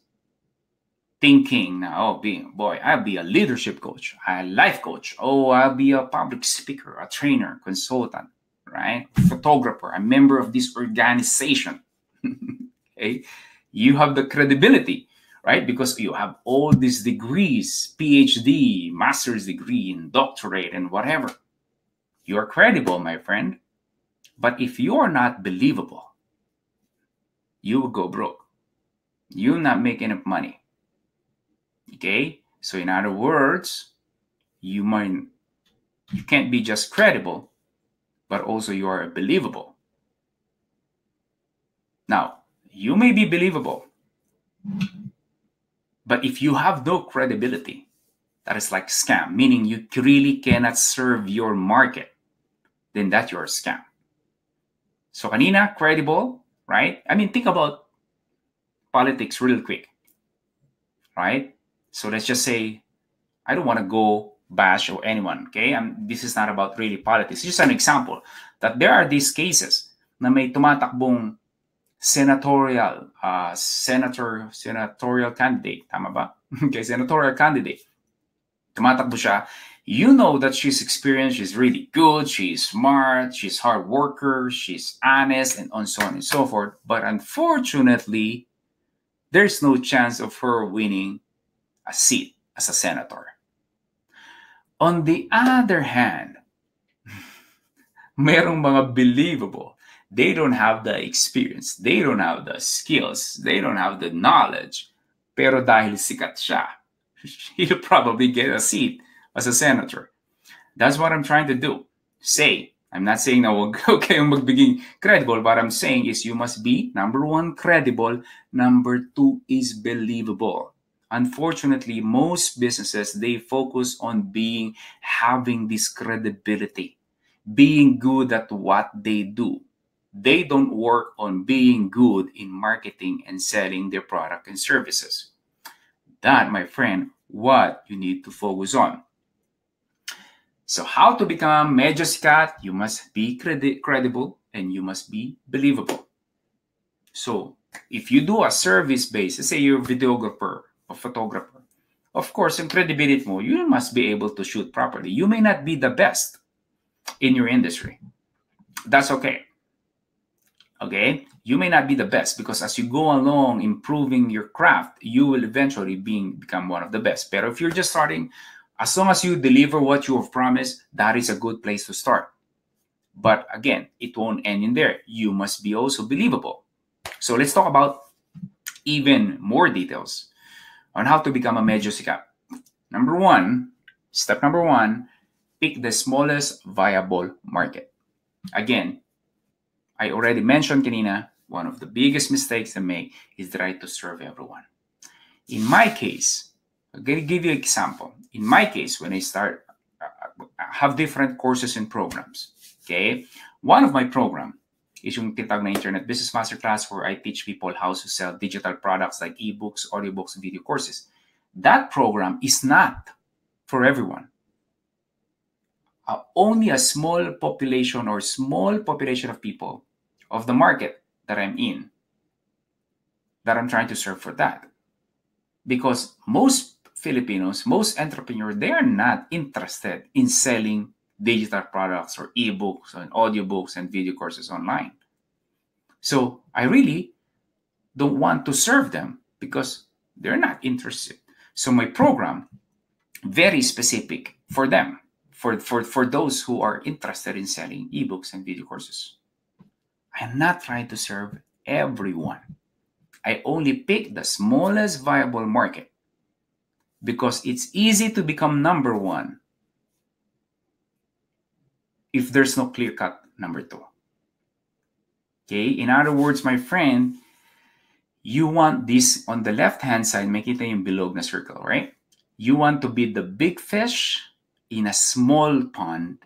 Thinking now, I'll be a leadership coach, a life coach. Oh, I'll be a public speaker, a trainer, consultant, right? Photographer, a member of this organization. Okay? You have the credibility, right? Because you have all these degrees, PhD, master's degree, and doctorate, and whatever. You are credible, my friend. But if you are not believable, you will go broke. You will not make enough money. Okay? So in other words, you can't be just credible, but also you are believable. Now, you may be believable, but if you have no credibility, that is like scam, meaning you really cannot serve your market, then that's your scam. So kanina, credible, right? I mean, think about politics real quick, right? So let's just say, I don't want to go bash or anyone, okay? This is not about really politics. It's just an example that there are these cases na may tumatakbong senatorial candidate, tama ba? Okay, senatorial candidate. Tumatakbo siya. You know that she's experienced, she's really good, she's smart, she's hard worker, she's honest, and so on and so forth. But unfortunately, there's no chance of her winning a seat as a senator. On the other hand, merong mga believable. They don't have the experience. They don't have the skills. They don't have the knowledge. Pero dahil sikat siya, he'll probably get a seat as a senator. That's what I'm trying to do. I'm not saying na huwag kayong magbiging credible. What I'm saying is you must be, number one, credible. Number two is believable. Unfortunately, most businesses, they focus on having this credibility, being good at what they do. They don't work on being good in marketing and selling their product and services. That, my friend, what you need to focus on. So how to become medyo sikat? You must be credible and you must be believable. So if you do a service-based, let's say you're a videographer or photographer, of course, in credibility mo, you must be able to shoot properly. You may not be the best in your industry. That's okay. Okay? You may not be the best because as you go along improving your craft, you will eventually become one of the best. But if you're just starting, as long as you deliver what you have promised, that is a good place to start. But again, it won't end in there. You must be also believable. So let's talk about even more details on how to become a medyo sikat. Step number one, pick the smallest viable market. Again, I already mentioned kanina, one of the biggest mistakes I make is try to serve everyone. In my case, I'm going to give you an example. In my case, when I have different courses and programs. Okay? One of my program is yung tinatawag na Internet Business Masterclass where I teach people how to sell digital products like ebooks, audiobooks, video courses. That program is not for everyone. Only a small population of people of the market that I'm in, that I'm trying to serve for that. Because most Filipinos, most entrepreneurs, they are not interested in selling digital products or ebooks and audiobooks and video courses online. So I really don't want to serve them because they're not interested. So my program, very specific for them, for those who are interested in selling ebooks and video courses. I'm not trying to serve everyone. I only pick the smallest viable market because it's easy to become number one if there's no clear-cut number two. Okay? In other words, my friend, you want this on the left-hand side, makita yung bilog na circle, right? You want to be the big fish in a small pond.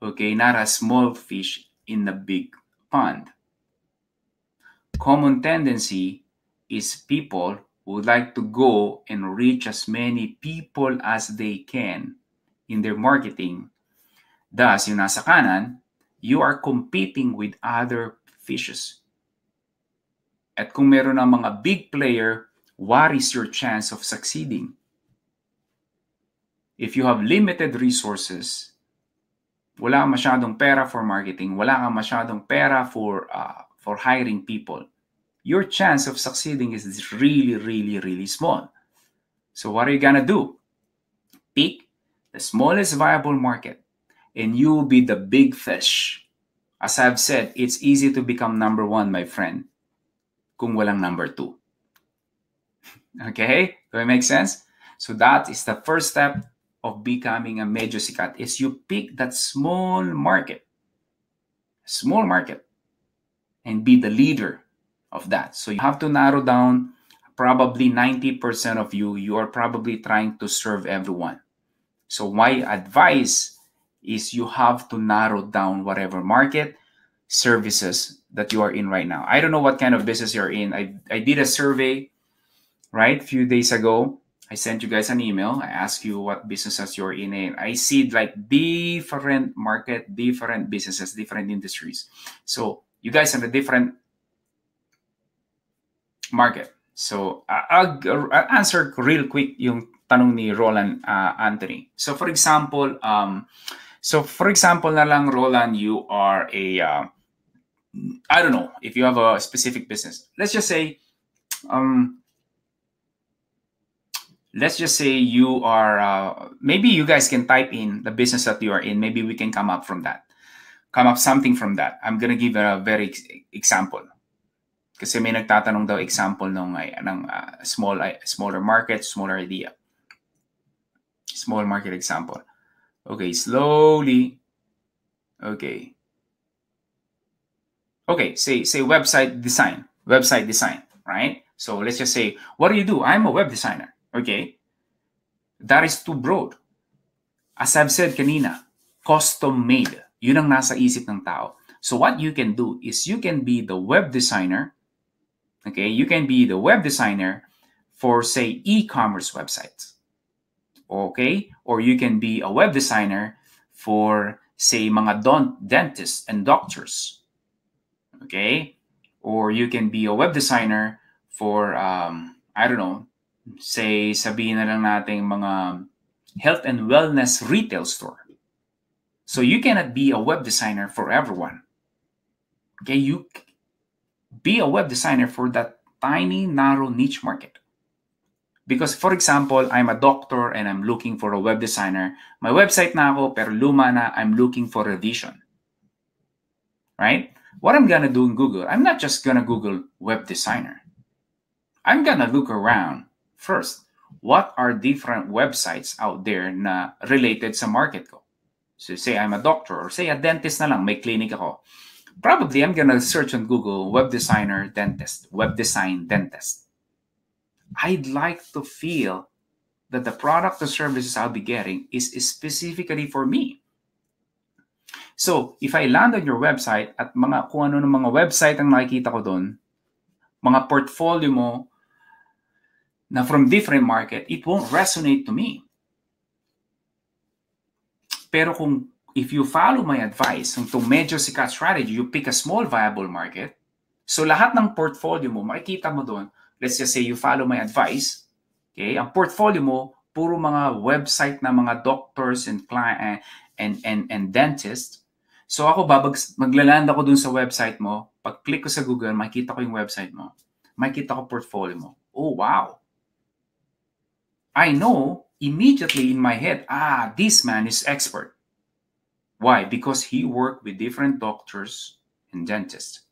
Okay? Not a small fish in a big pond. Common tendency is people who would like to go and reach as many people as they can in their marketing. Thus, yung nasa kanan, you are competing with other fishes. At kung meron ng mga big player, what is your chance of succeeding? If you have limited resources, wala kang masyadong pera for marketing, wala kang masyadong pera for for hiring people, your chance of succeeding is really, really, really small. So what are you gonna do? Pick the smallest viable market and you will be the big fish. As I've said, it's easy to become number one, my friend, kung walang number two. Okay? Do it make sense? So that is the first step of becoming a medyo sikat, is you pick that small market, and be the leader of that. So you have to narrow down. Probably 90% of you are probably trying to serve everyone. So my advice is you have to narrow down whatever market, services that you are in right now. I don't know what kind of business you're in. I did a survey, right, a few days ago. I sent you guys an email. I asked you what businesses you're in, and I see like different market, different businesses, different industries. So you guys are in a different market. So I'll answer real quick yung tanong ni Roland Anthony. So for example, na lang, Roland, you are a I don't know if you have a specific business. Let's just say you are maybe you guys can type in the business that you are in. Maybe we can come up something from that. I'm gonna give a very example. Kasi may nagtatanong daw example ng smaller market, smaller idea. Small market example. Okay, slowly. Okay. Okay, say website design, right? So let's just say, what do you do? I'm a web designer. Okay. That is too broad. As I've said kanina, custom made. Yun ang nasa isip ng tao. So what you can do is you can be the web designer. Okay, you can be the web designer for, say, e-commerce websites. Okay, or you can be a web designer for, say, mga dentists and doctors. Okay, or you can be a web designer for, I don't know, say, sabihin na lang natin mga health and wellness retail store. So you cannot be a web designer for everyone. Okay, you be a web designer for that tiny, narrow niche market. Because, for example, I'm a doctor and I'm looking for a web designer. My website na ako, pero luma na, I'm looking for revision. Right? What I'm gonna do in Google, I'm not just gonna Google web designer. I'm gonna look around first. What are different websites out there na related sa market ko? So say I'm a doctor, or say a dentist na lang, may clinic ako. Probably I'm gonna search on Google web designer dentist, web design dentist. I'd like to feel that the product or services I'll be getting is specifically for me. So if I land on your website at kung ano ng mga website ang nakikita ko doon, mga portfolio mo na from different market, it won't resonate to me. Pero if you follow my advice, itong medyo sikat strategy, you pick a small viable market. So lahat ng portfolio mo, makikita mo doon, let's just say you follow my advice, okay? Ang portfolio mo, puro mga website na mga doctors and and dentists. So ako maglaland ako dun sa website mo. Pag click ko sa Google, makikita ko yung website mo. Makikita ko portfolio mo. Oh, wow. I know immediately in my head, this man is expert. Why? Because he worked with different doctors and dentists.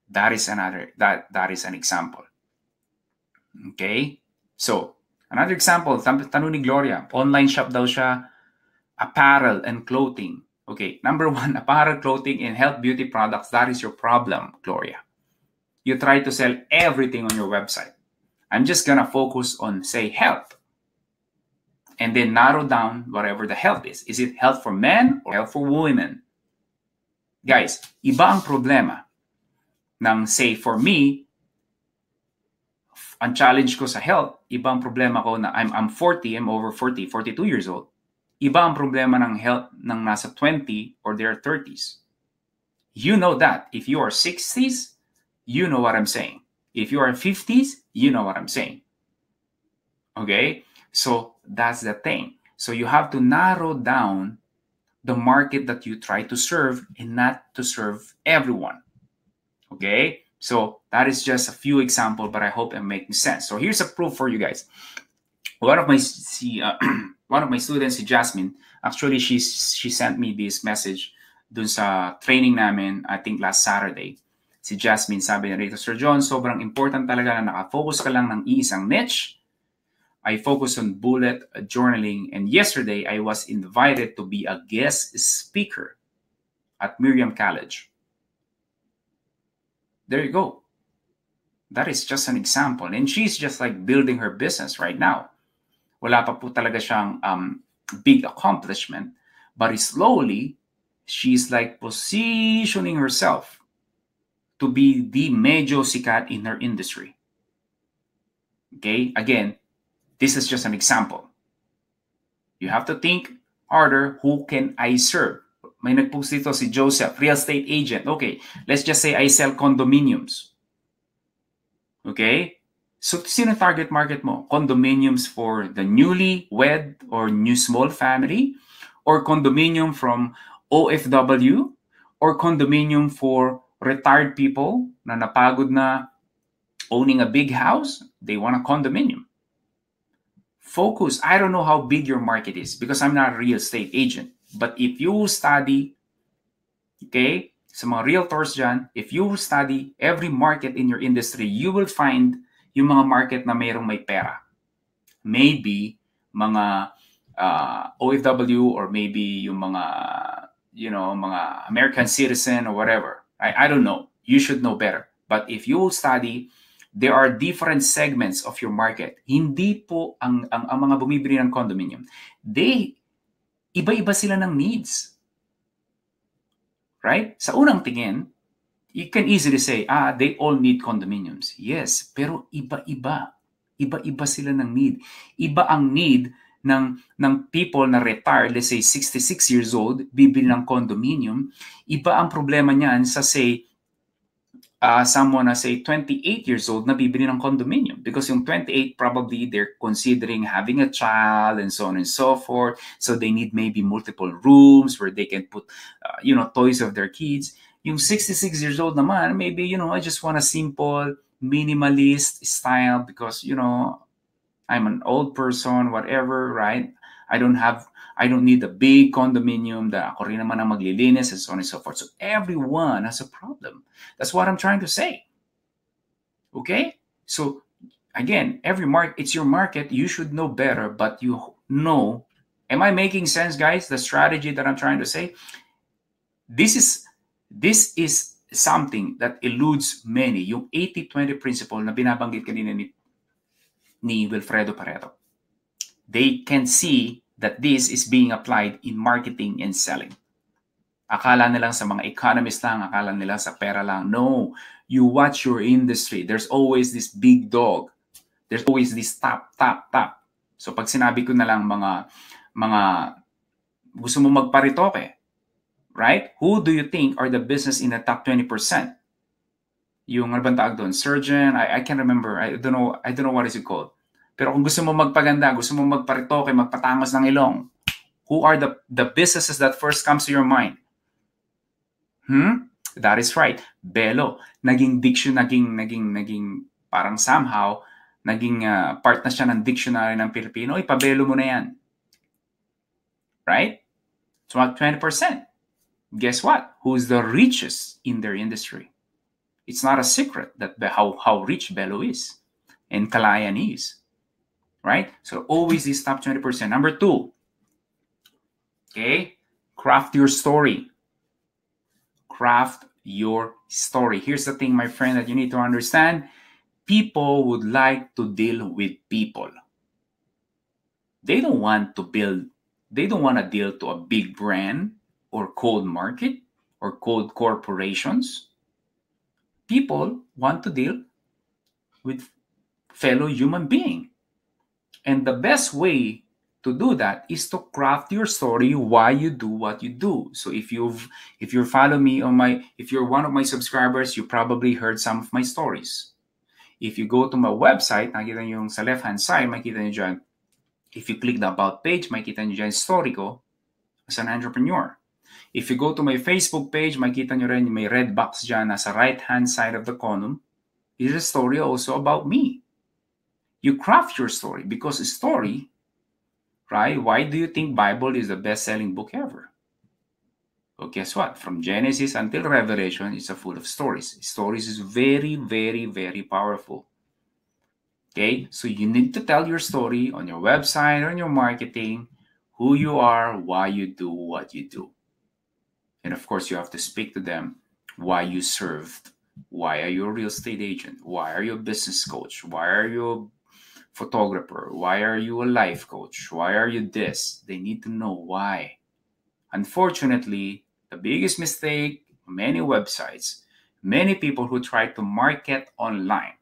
That is an example. Okay? So, another example, tanong ni Gloria, online shop daw siya, apparel and clothing. Okay, number one, apparel, clothing, and health beauty products, that is your problem, Gloria. You try to sell everything on your website. I'm just gonna focus on, say, health. And then narrow down whatever the health is. Is it health for men or health for women? Guys, iba ang problema ng, say, for me, ang challenge ko sa health, iba ang problema ko na I'm 40, I'm over 40, 42 years old. Iba ang problema ng health ng nasa 20 or their 30s. You know that. If you are 60s, you know what I'm saying. If you are 50s, you know what I'm saying. Okay? So that's the thing. So you have to narrow down the market that you try to serve and not to serve everyone. Okay? So that is just a few examples, but I hope I'm making sense. So here's a proof for you guys. One of my one of my students, si Jasmine, actually she sent me this message dun sa training namin, I think last Saturday. Si Jasmine sabi niya rito, Sir John, sobrang important talaga na nakafocus ka lang ng iisang niche. I focus on bullet journaling, and yesterday I was invited to be a guest speaker at Miriam College. There you go. That is just an example. And she's just like building her business right now. Wala pa po talaga siyang big accomplishment, but slowly, she's like positioning herself to be the medyo sikat in her industry. Okay? Again, this is just an example. You have to think harder, who can I serve? May nag-post dito si Joseph, real estate agent. Okay, let's just say I sell condominiums. Okay? So, sino target market mo? Condominiums for the newly wed or new small family? Or condominium from OFW? Or condominium for retired people na napagod na owning a big house? They want a condominium. Focus. I don't know how big your market is because I'm not a real estate agent. But if you study, okay, sa mga realtors dyan, if you study every market in your industry, you will find yung mga market na mayroong may pera. Maybe mga OFW or maybe yung mga, you know, mga American citizen or whatever. I don't know. You should know better. But if you study, there are different segments of your market. Hindi po ang mga bumibili ng condominium. Iba-iba sila ng needs. Right? Sa unang tingin, you can easily say, they all need condominiums. Yes, pero iba-iba. Iba-iba sila ng need. Iba ang need ng people na retired, let's say 66 years old, bibili ng condominium. Iba ang problema niyan sa say, someone na say 28 years old na bibili ng condominium. Because yung 28, probably they're considering having a child and so on and so forth. So they need maybe multiple rooms where they can put, toys of their kids. Yung 66 years old naman, maybe, I just want a simple, minimalist style because, I'm an old person, whatever, right? I don't need a big condominium that ako rin naman ang maglilinis and so on and so forth. So everyone has a problem. That's what I'm trying to say. Okay? So again, it's your market. You should know better, but you know. Am I making sense, guys? The strategy that I'm trying to say? This is something that eludes many. Yung 80-20 principle na binabanggit kanina ni Wilfredo Pareto. They can see that this is being applied in marketing and selling. Akala nilang sa mga economists lang, akala nila sa pera lang. No, you watch your industry. There's always this big dog. There's always this top. So pag sinabi ko na lang mga gusto mo magparitoke, right? Who do you think are the business in the top 20%? Yung ano bang tawag doon? Surgeon, I can't remember. I don't know what is it called. Pero kung gusto mo magpaganda, gusto mo magparitoke, magpatangos ng ilong, who are the businesses that first comes to your mind? That is right. Belo. Naging parang somehow, naging part na siya ng dictionary ng Pilipino. Ipabelo mo na yan. Right? So, 20%. Guess what? Who's the richest in their industry? It's not a secret that how rich Belo is and Kalayan is. Right? So always this top 20%. Number 2, okay, craft your story. Craft your story. Here's the thing, my friend, that you need to understand. People would like to deal with people. They don't want to deal to a big brand or cold market or cold corporations. People want to deal with fellow human beings. And the best way to do that is to craft your story why you do what you do. So if you follow me if you're one of my subscribers, you probably heard some of my stories. If you go to my website, nakita niyo yung sa left-hand side, makita niyo dyan. If you click the About page, makita niyo dyan story ko as an entrepreneur. If you go to my Facebook page, makita nyo rin may red box dyan nasa right-hand side of the column. It is a story also about me. You craft your story because a story, right? Why do you think Bible is the best-selling book ever? Well, guess what? From Genesis until Revelation, it's a full of stories. Stories is very, very, very powerful. Okay, so you need to tell your story on your website, on your marketing, who you are, why you do what you do. And of course, you have to speak to them why you served. Why are you a real estate agent? Why are you a business coach? Why are you a photographer? Why are you a life coach? Why are you this? They need to know why. Unfortunately, the biggest mistake, many websites, many people who try to market online,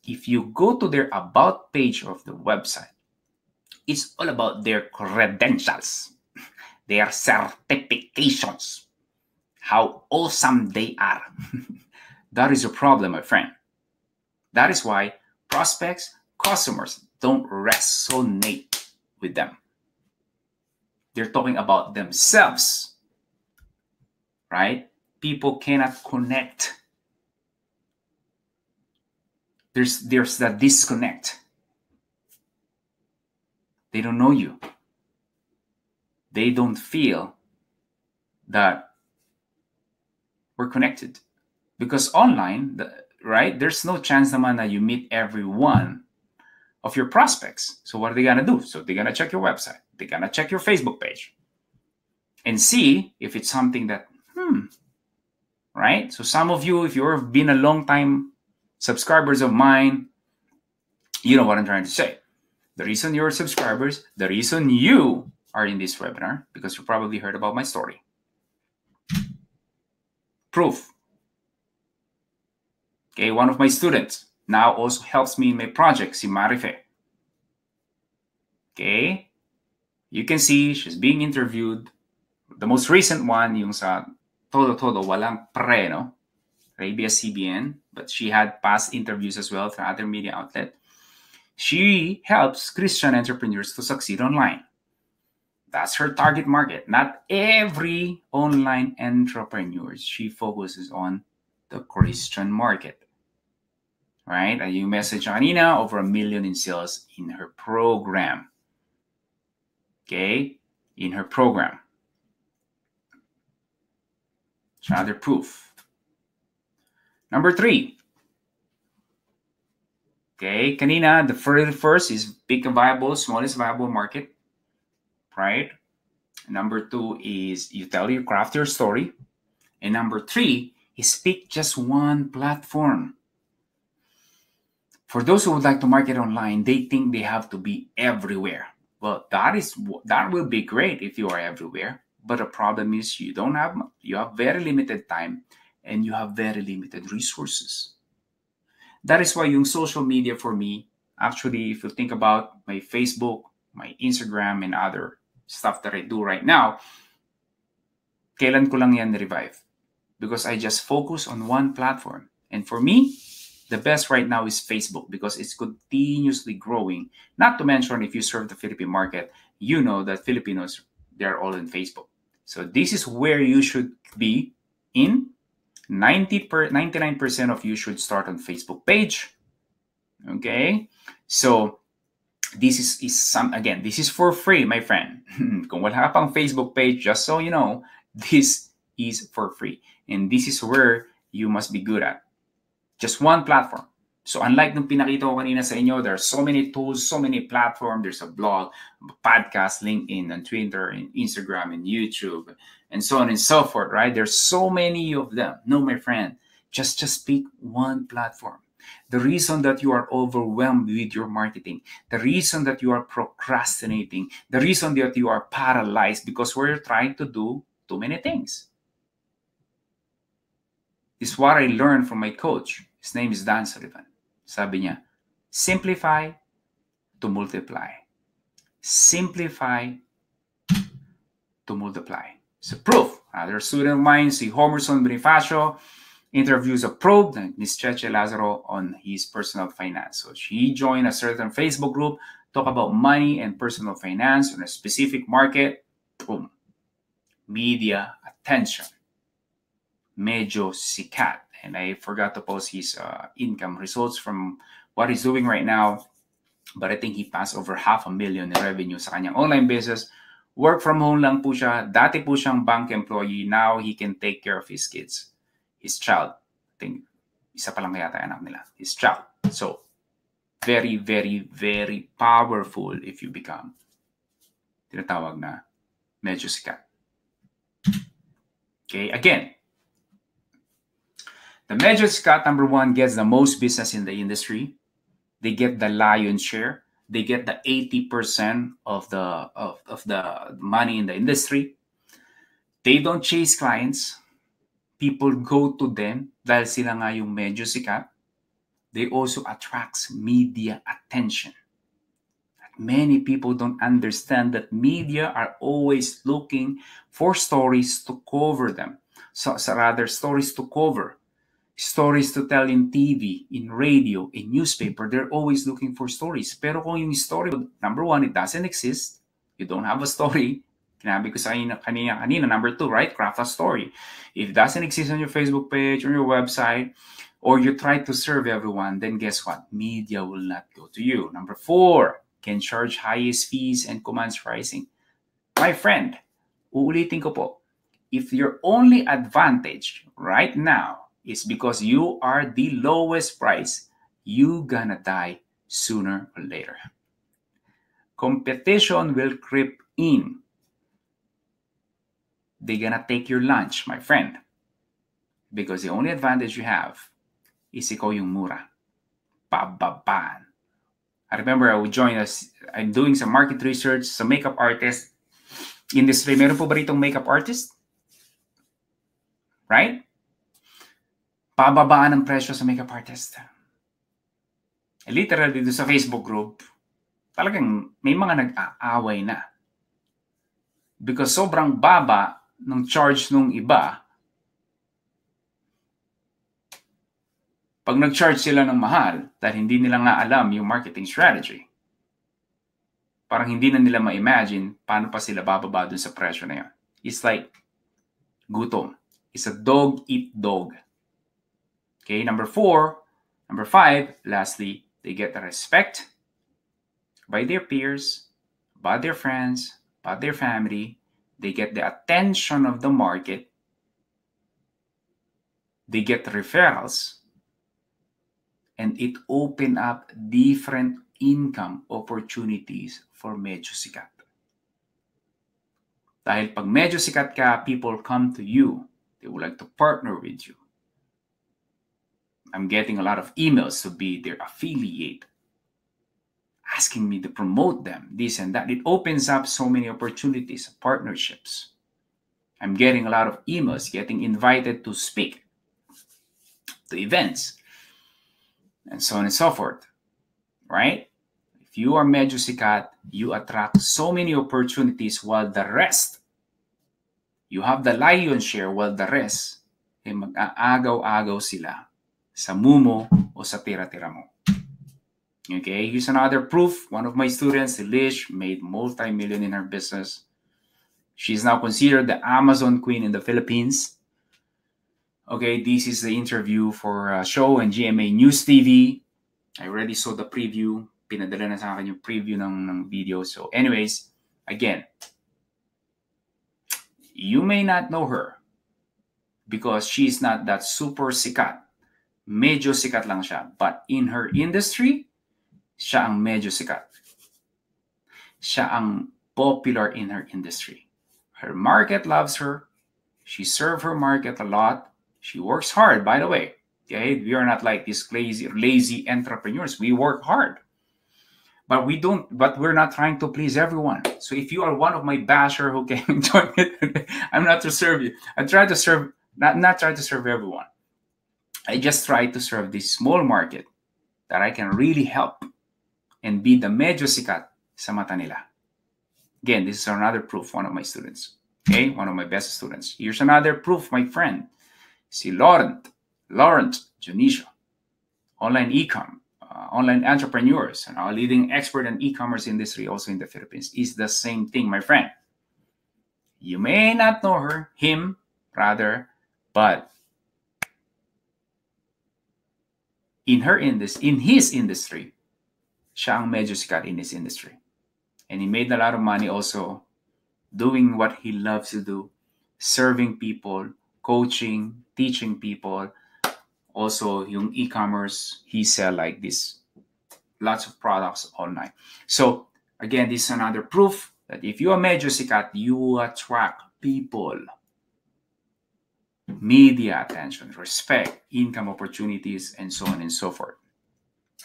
if you go to their about page of the website, it's all about their credentials, their certifications, how awesome they are. That is a problem, my friend. That is why prospects, customers don't resonate with them. They're talking about themselves, right? People cannot connect. There's that disconnect. They don't know you. They don't feel that we're connected. Because online, right, there's no chance naman that you meet every one of your prospects. So what are they going to do? So they're going to check your website. They're going to check your Facebook page and see if it's something that, right? So some of you, if you've been a long time subscribers of mine, you know what I'm trying to say. The reason you're subscribers, the reason you are in this webinar, because you probably heard about my story. Proof. Okay, one of my students now also helps me in my project, si Marife. Okay, you can see she's being interviewed. The most recent one, yung sa Todo walang pre, no? ABS-CBN, but she had past interviews as well from other media outlet. She helps Christian entrepreneurs to succeed online. That's her target market. Not every online entrepreneur. She focuses on the Christian market. Right? And you message kanina, over 1 million in sales in her program. Okay? In her program. It's another proof. Number 3. Okay, kanina, the first is pick a viable, smallest viable market, right? Number 2 is you craft your story. And number 3 is pick just one platform. For those who would like to market online, they think they have to be everywhere. Well, that will be great if you are everywhere. But the problem is you have very limited time and you have very limited resources. That is why yung social media for me, actually, if you think about my Facebook, my Instagram, and other stuff that I do right now, kailan ko lang yan revive? Because I just focus on one platform. And for me, the best right now is Facebook because it's continuously growing. Not to mention, if you serve the Philippine market, you know that Filipinos, they're all in Facebook. So this is where you should be in. 99% of you should start on Facebook page. Okay? So this is for free, my friend. Kung wala pang Facebook page, just so you know, this is for free. And this is where you must be good at. Just one platform. So unlike nung pinakita ko kanina sa inyo, there are so many tools, so many platforms. There's a blog, a podcast, LinkedIn, and Twitter, and Instagram, and YouTube, and so on and so forth, right? There's so many of them. No, my friend, just pick one platform. The reason that you are overwhelmed with your marketing, the reason that you are procrastinating, the reason that you are paralyzed because we're trying to do too many things. This is what I learned from my coach. His name is Dan Sullivan. Sabi niya, simplify to multiply. Simplify to multiply. So proof. Another student of mine, si Homerson Bonifacio, interviews a probe, Ms. Cheche Lazaro, on his personal finance. So she joined a certain Facebook group, talk about money and personal finance in a specific market. Boom. media attention. Medyo sikat. And I forgot to post his income results from what he's doing right now. But I think he passed over $500,000 in revenue sa kanyang online business. Work from home lang po siya. Dati po siyang bank employee. Now he can take care of his kids. His child. I think isa pa lang yata anak nila. His child. So, very, very, very powerful if you become tinatawag na medyo sikat. Okay, again, the medyo sikat, number one, gets the most business in the industry. They get the lion's share. They get the 80% of the money in the industry. They don't chase clients. People go to them dahil sila nga yung medyo sikat. They also attracts media attention. Many people don't understand that media are always looking for stories to cover them. So rather, stories to cover. Stories to tell in TV, in radio, in newspaper. They're always looking for stories. Pero kung yung story, number one, it doesn't exist. You don't have a story. Kinabi ko sa kanina, number two, right? Craft a story. If it doesn't exist on your Facebook page, on your website, or you try to serve everyone, then guess what? Media will not go to you. Number four, can charge highest fees and commands pricing. My friend, uulitin ko po, if your only advantage right now is because you are the lowest price, you gonna die sooner or later. Competition will creep in. They're gonna take your lunch, my friend. Because the only advantage you have is ikaw yung mura. Pababaan. I remember I would join us. I'm doing some market research, some makeup artist industry. Meron po ba ritong makeup artist? Right? Pababaan ang presyo sa makeup artist. Literally, dito sa Facebook group, talagang may mga nag-aaway na. Because sobrang baba ng charge nung iba, pag nag-charge sila ng mahal dahil hindi nila nga alam yung marketing strategy, parang hindi na nila ma-imagine paano pa sila bababa dun sa presyo na yun. It's like gutom. It's a dog eat dog. Okay, number five, lastly, they get the respect by their peers, by their friends, by their family. They get the attention of the market. They get referrals. And it open up different income opportunities for medyo sikat. Dahil pag medyo sikat ka, people come to you. They would like to partner with you. I'm getting a lot of emails to be their affiliate, asking me to promote them, this and that. It opens up so many opportunities, partnerships. I'm getting a lot of emails, getting invited to speak, to events, and so on and so forth, right? If you are medyo sikat, you attract so many opportunities while the rest, you have the lion's share while the rest, mag-aagaw-agaw sila sa mumo o sa tira-tira mo. Okay, here's another proof. One of my students, Elish, made multi-million in her business. She's now considered the Amazon Queen in the Philippines. Okay, this is the interview for a show and GMA News TV. I already saw the preview. Pinadala na sa akin yung preview ng video. So anyways, again, you may not know her because she's not that super sikat. Medyo sikat lang siya. But in her industry, siya ang medyo sikat. Siya ang popular in her industry. Her market loves her. She serves her market a lot. She works hard, by the way. Okay, we are not like these lazy entrepreneurs. We work hard, but we're not trying to please everyone. So if you are one of my basher who came and joined it, I'm not to serve you. I try to serve, not try to serve everyone. I just try to serve this small market that I can really help and be the medyo sikat sa mata nila. Again, this is another proof. One of my students. Okay, one of my best students. Here's another proof, my friend. Si Laurent Junicio, online e-com, online entrepreneurs, and our leading expert in e-commerce industry also in the Philippines, is the same thing, my friend. You may not know him, rather, but in his industry, siya ang medyo sikat in his industry. And he made a lot of money also doing what he loves to do, serving people, coaching, teaching people. Also, yung e-commerce, he sell like this, lots of products online. So again, this is another proof that if you are medyo sikat, you attract people, media attention, respect, income opportunities, and so on and so forth.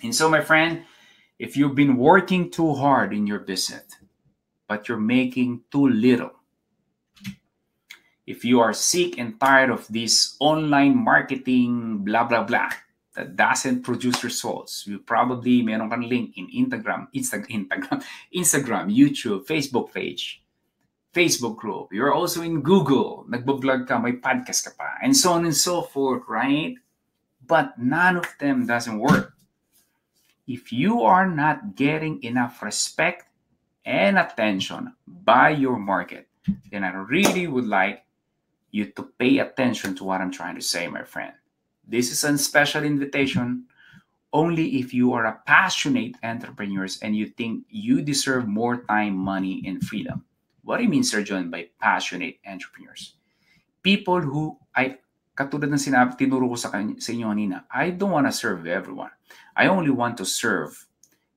And so, my friend, if you've been working too hard in your business, but you're making too little, if you are sick and tired of this online marketing, blah, blah, blah, that doesn't produce results, you probably meron kang link in Instagram, YouTube, Facebook page, Facebook group. You're also in Google, nagbablog ka, may podcast ka pa, and so on and so forth, right? But none of them doesn't work. If you are not getting enough respect and attention by your market, then I really would like you to pay attention to what I'm trying to say, my friend. This is a special invitation only if you are a passionate entrepreneur and you think you deserve more time, money, and freedom. What do you mean, Sir John, by passionate entrepreneurs? People who, katulad ng sinabi, tinuro ko sa inyo kanina, I don't want to serve everyone. I only want to serve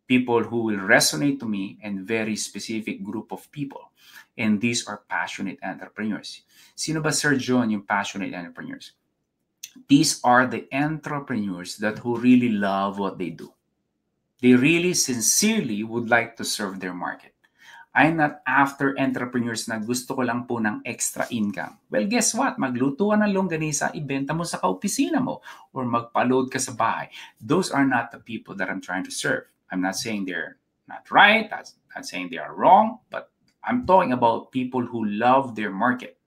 people who will resonate to me and very specific group of people. And these are passionate entrepreneurs. Sino ba, Sir John, yung passionate entrepreneurs? These are the entrepreneurs that who really love what they do. They really sincerely would like to serve their market. I'm not after entrepreneurs na gusto ko lang po ng extra income. Well, guess what? Magluto ka ng longganisa, ibenta mo sa kaopisina mo, or magpa-load ka sa bahay. Those are not the people that I'm trying to serve. I'm not saying they're not right. I'm not saying they are wrong, but I'm talking about people who love their market,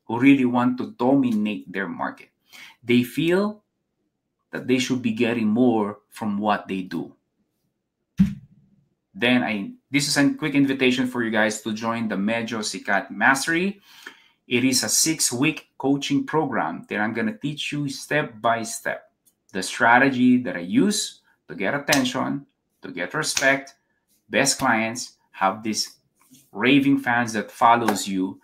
who really want to dominate their market. They feel that they should be getting more from what they do. Then this is a quick invitation for you guys to join the Medyo Sikat Mastery. It is a 6-week coaching program that I'm going to teach you step by step the strategy that I use to get attention, to get respect, best clients, have these raving fans that follows you,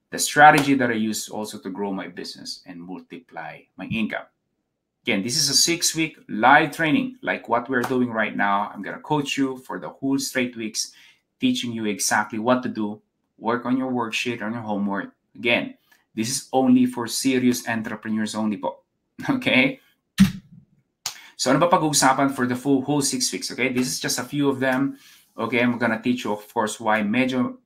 the strategy that I use also to grow my business and multiply my income. Again, this is a 6-week live training like what we're doing right now. I'm going to coach you for the whole straight weeks, teaching you exactly what to do, work on your worksheet, on your homework. Again, this is only for serious entrepreneurs only po. Okay? So ano ba pag-uusapan for the whole 6 weeks? Okay, this is just a few of them. Okay, I'm going to teach you, of course, why Medyo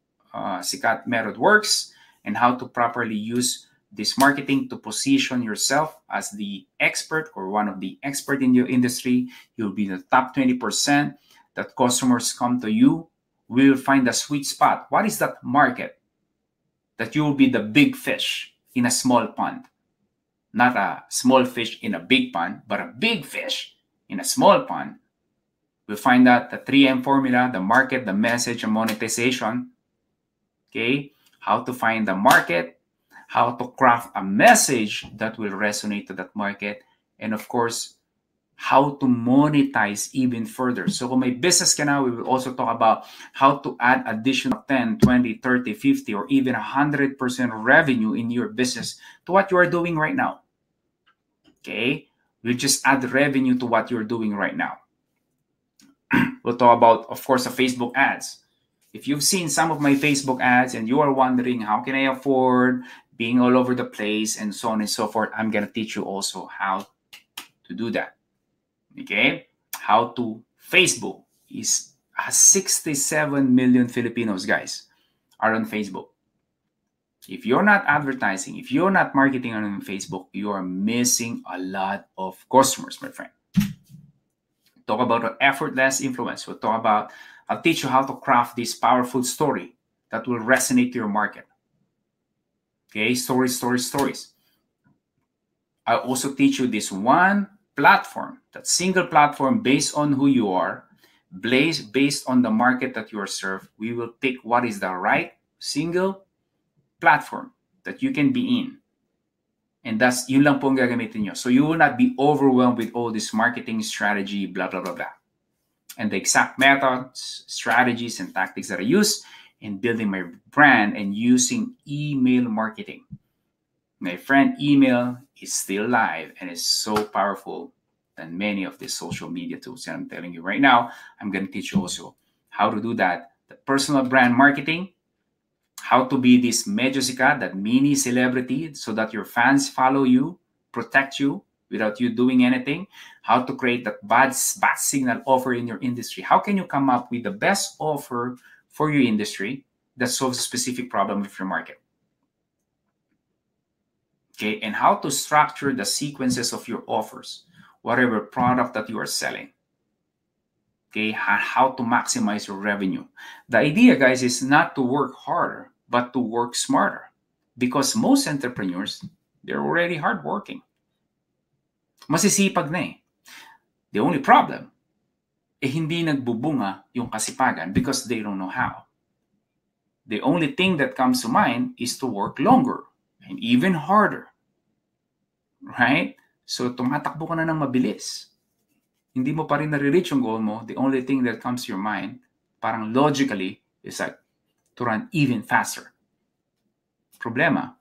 Sikat method works and how to properly use this marketing to position yourself as the expert or one of the expert in your industry. You'll be the top 20% that customers come to you. Will find a sweet spot. What is that market? That you will be the big fish in a small pond. Not a small fish in a big pond, but a big fish in a small pond. We'll find out the 3M formula, the market, the message, and monetization. Okay? How to find the market, how to craft a message that will resonate to that market, and of course, how to monetize even further. So kung may business ka na, we will also talk about how to add additional 10, 20, 30, 50, or even 100% revenue in your business to what you are doing right now. Okay? We'll just add revenue to what you're doing right now. We'll talk about, of course, the Facebook ads. If you've seen some of my Facebook ads and you are wondering how can I afford being all over the place and so on and so forth, I'm going to teach you also how to do that. Okay? How to Facebook is 67 million Filipinos, guys, are on Facebook. If you're not advertising, if you're not marketing on Facebook, you are missing a lot of customers, my friend. Talk about effortless influence. We'll talk about, I'll teach you how to craft this powerful story that will resonate to your market. Okay, stories. I'll also teach you this one platform, that single platform based on who you are, based on the market that you are served. We will pick what is the right single platform that you can be in. And that's, yun lang po ang gagamitin nyo. So you will not be overwhelmed with all this marketing strategy, blah, blah, blah, blah. And the exact methods, strategies, and tactics that I use in building my brand and using email marketing. My friend, email is still live and is so powerful than many of the social media tools. And I'm telling you right now, I'm going to teach you also how to do that. The personal brand marketing, how to be this medyo sikat, that mini celebrity, so that your fans follow you, protect you without you doing anything. How to create that bad signal offer in your industry. How can you come up with the best offer for your industry that solves a specific problem of your market? Okay, and how to structure the sequences of your offers, whatever product that you are selling. Okay, how to maximize your revenue. The idea, guys, is not to work harder, but to work smarter. Because most entrepreneurs, they're already hardworking. Masisipag na eh. The only problem, hindi nagbubunga yung kasipagan because they don't know how. The only thing that comes to mind is to work longer and even harder. Right? So, tumatakbo ka na ng mabilis. Hindi mo pa rin nare-reach yung goal mo. The only thing that comes to your mind, parang logically, is like to run even faster. Problema,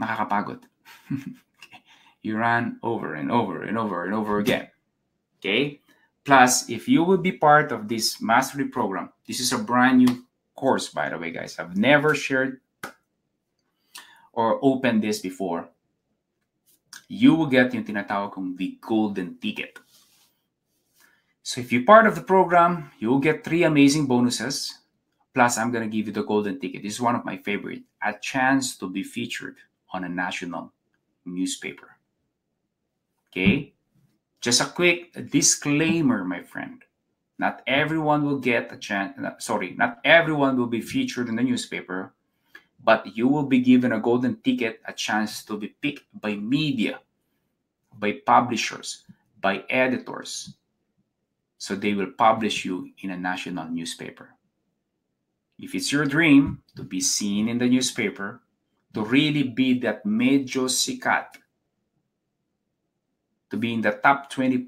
nakakapagod. You run over and over and over and over again. Okay? Plus, if you would be part of this mastery program, this is a brand new course, by the way, guys. I've never shared or opened this before. You will get yung tinatawag kong the golden ticket. So if you're part of the program, you'll get 3 amazing bonuses. Plus, I'm going to give you the golden ticket. This is one of my favorite. A chance to be featured on a national newspaper. Okay? Just a quick disclaimer, my friend. Not everyone will get a chance. Not everyone will be featured in the newspaper. But you will be given a golden ticket, a chance to be picked by media, by publishers, by editors. So they will publish you in a national newspaper. If it's your dream to be seen in the newspaper, to really be that medyo sikat, to be in the top 20%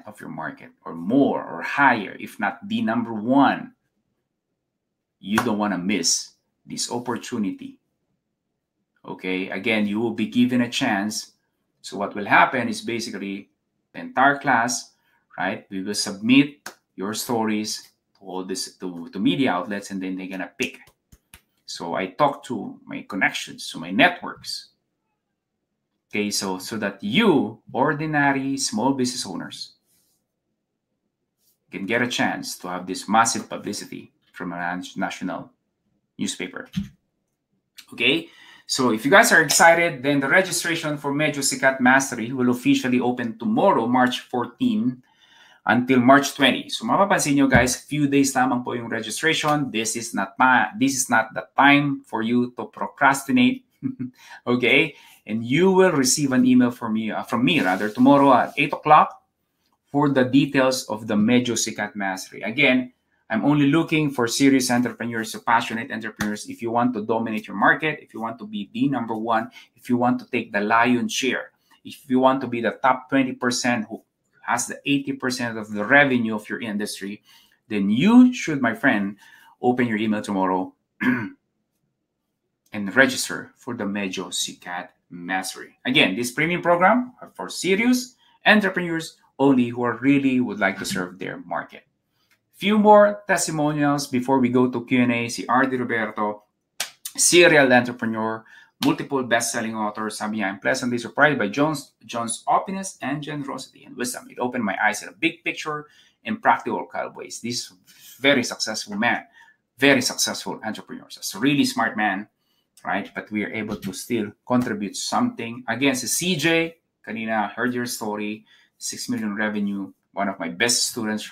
of your market or more or higher, if not the number 1, you don't want to miss this opportunity. Okay, again, you will be given a chance. So what will happen is basically the entire class, right? We will submit your stories to all this to media outlets, and then they're gonna pick. So I talk to my connections, to my networks. Okay, so that you, ordinary small business owners, can get a chance to have this massive publicity from a national newspaper. Okay, so if you guys are excited, then the registration for Medyo Sikat Mastery will officially open tomorrow, March 14, until March 20. So mapapansin nyo, guys, few days lamang po yung registration. This is not the time for you to procrastinate. Okay, and you will receive an email from me tomorrow at 8 o'clock for the details of the Medyo Sikat Mastery. Again, I'm only looking for serious entrepreneurs, so passionate entrepreneurs. If you want to dominate your market, if you want to be the number 1, if you want to take the lion's share, if you want to be the top 20% who has the 80% of the revenue of your industry, then you should, my friend, open your email tomorrow and register for the Medyo Sikat Mastery. Again, this premium program are for serious entrepreneurs only who are really would like to serve their market. Few more testimonials before we go to Q&A. Si R.D. Roberto, serial entrepreneur, multiple best-selling author. Sabi niya, I'm pleasantly surprised by John's openness and generosity and wisdom. It opened my eyes in a big picture in practical ways. This very successful man, very successful entrepreneur. It's a really smart man, right? But we are able to still contribute something. Again, si CJ, kanina heard your story, 6 million revenue, one of my best students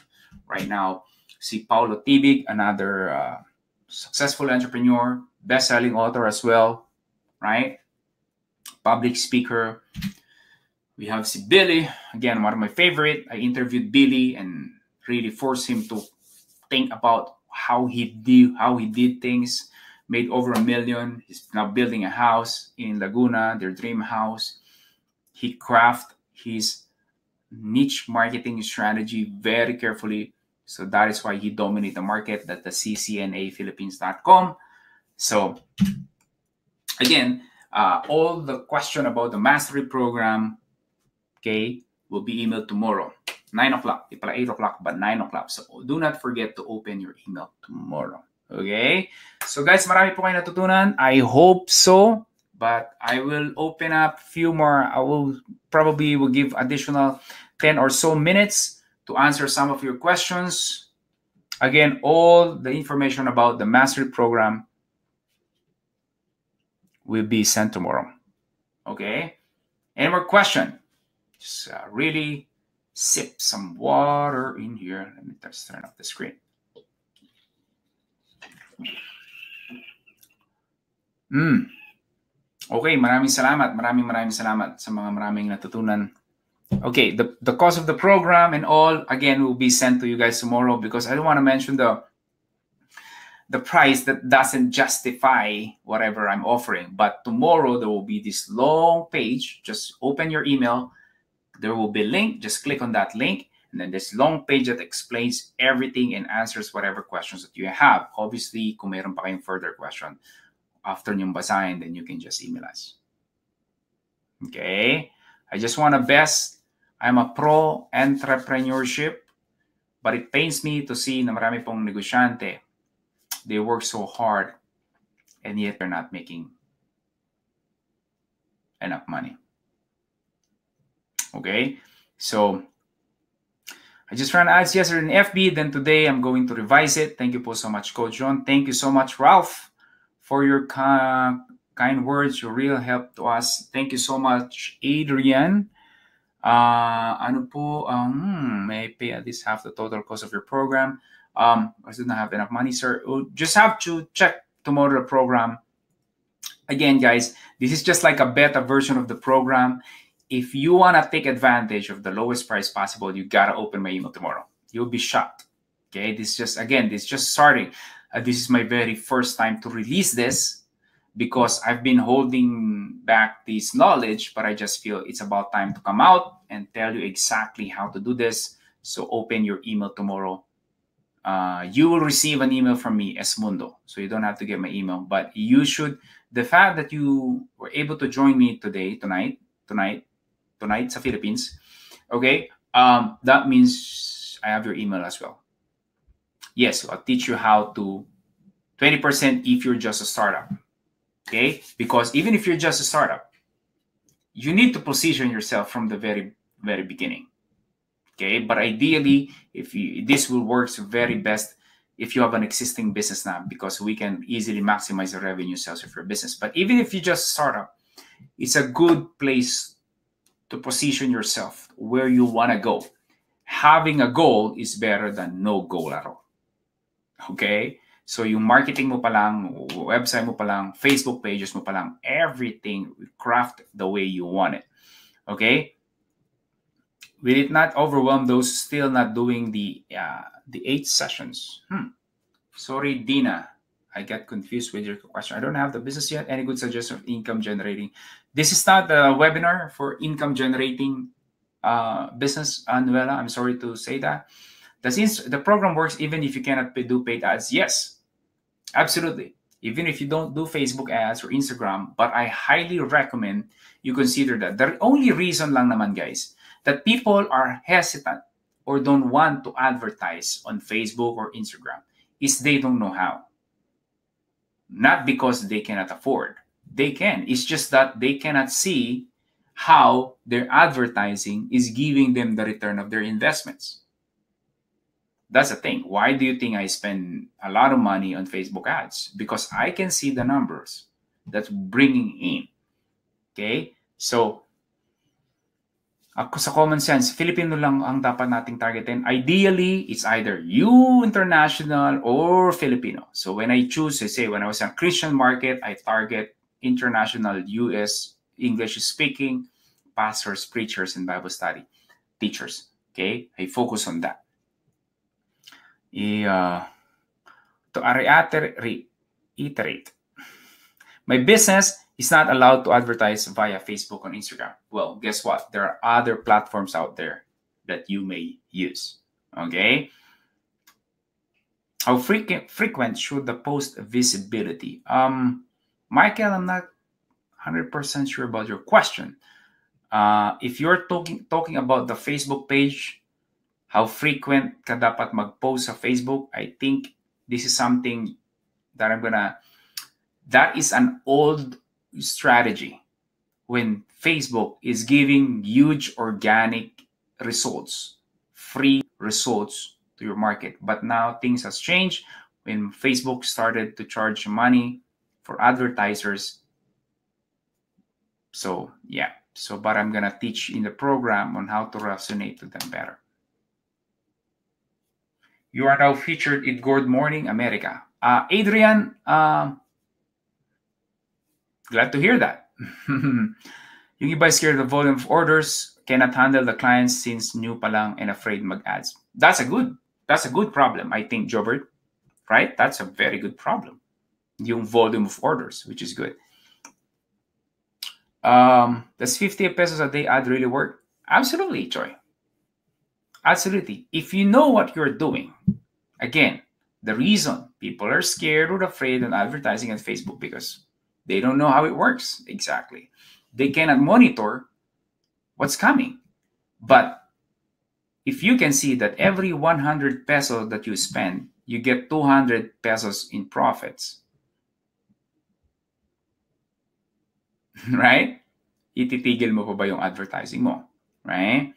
right now. Si Paulo Tibig, another successful entrepreneur, best-selling author as well, right? Public speaker. We have si Billy, again, one of my favorite. I interviewed Billy and really forced him to think about how he did things, made over $1 million. He's now building a house in Laguna, their dream house. He crafted his niche marketing strategy very carefully. So that is why he dominates the market. That's the ccnaphilippines.com. So again, all the question about the mastery program, okay, will be emailed tomorrow. 9 o'clock. Di pala 8 o'clock, but 9 o'clock. So do not forget to open your email tomorrow. Okay? So guys, marami po kayo natutunan. I hope so. But I will open up a few more. I will probably give additional 10 or so minutes to answer some of your questions. Again, all the information about the mastery program will be sent tomorrow. Okay? Any more question? Just really sip some water in here. Let me just turn off the screen. Okay, maraming salamat. Maraming salamat sa mga maraming natutunan. Okay, the cost of the program and all, again, will be sent to you guys tomorrow because I don't want to mention the price that doesn't justify whatever I'm offering. But tomorrow, there will be this long page. Just open your email. There will be a link. Just click on that link. And then this long page that explains everything and answers whatever questions that you have. Obviously, kung mayroon pa kayong further question, after nyong basahin, then you can just email us. Okay? I just want to best. I'm a pro entrepreneurship, but it pains me to see na marami pong negosyante. They work so hard, and yet they're not making enough money. Okay? So, I just ran ads yesterday in FB, then today I'm going to revise it. Thank you po so much, Coach John. Thank you so much, Ralph, for your kind words, your real help to us. Thank you so much, Adrian. Ano po, may I pay at least half the total cost of your program? I still don't have enough money, sir. We'll just have to check tomorrow the program. Again, guys, this is just like a beta version of the program. If you want to take advantage of the lowest price possible, you got to open my email tomorrow. You'll be shocked. Okay, this is just starting. This is my very first time to release this because I've been holding back this knowledge, but I just feel it's about time to come out and tell you exactly how to do this. So open your email tomorrow. You will receive an email from me, Esmundo. So you don't have to get my email, but you should. The fact that you were able to join me tonight sa Philippines, okay, that means I have your email as well. Yes, I'll teach you how to 20% if you're just a startup, okay? Because even if you're just a startup, you need to position yourself from the very, very beginning, okay? But ideally, this will work very best if you have an existing business now because we can easily maximize the revenue sales of your business. But even if you just start up, it's a good place to position yourself where you want to go. Having a goal is better than no goal at all. Okay? So yung marketing mo pa lang, website mo pa lang, Facebook pages mo pa lang, everything craft the way you want it. Okay? Will it not overwhelm those still not doing the 8 sessions? Sorry, Dina. I get confused with your question. I don't have the business yet. Any good suggestion of income generating? This is not a webinar for income generating business, Anuela. I'm sorry to say that. The program works even if you cannot do paid ads. Yes, absolutely. Even if you don't do Facebook ads or Instagram, but I highly recommend you consider that. The only reason lang naman, guys, that people are hesitant or don't want to advertise on Facebook or Instagram is they don't know how. Not because they cannot afford. They can. It's just that they cannot see how their advertising is giving them the return of their investments. That's the thing. Why do you think I spend a lot of money on Facebook ads? Because I can see the numbers that's bringing in. Okay? So, ako sa common sense, Filipino lang ang dapat nating targetin. Ideally, it's either you international or Filipino. So when I choose, I say when I was in a Christian market, I target international US English speaking pastors, preachers, and Bible study teachers. Okay? I focus on that. To reiterate, My business is not allowed to advertise via Facebook and Instagram. Well, guess what? There are other platforms out there that you may use. Okay? How frequent should the post visibility? Michael, I'm not 100% sure about your question. If you're talking about the Facebook page, how frequent ka dapat mag-post sa Facebook, I think this is something that that is an old strategy when Facebook is giving huge organic results, free results to your market. But now things has changed when Facebook started to charge money for advertisers. So yeah, but I'm gonna teach in the program on how to resonate with them better. You are now featured in Good Morning America. Adrian, glad to hear that. Yung iba is scared of the volume of orders, cannot handle the clients since new pa lang and afraid mag-ads. That's a good problem, I think, Jobert. Right? That's a very good problem. Yung volume of orders, which is good. Does 50 pesos a day ad really work? Absolutely, Joy. Absolutely. If you know what you're doing, again, the reason people are scared or afraid of advertising on Facebook because they don't know how it works exactly. They cannot monitor what's coming. But if you can see that every 100 pesos that you spend, you get 200 pesos in profits, right? Ititigil mo pa ba yung advertising mo, right?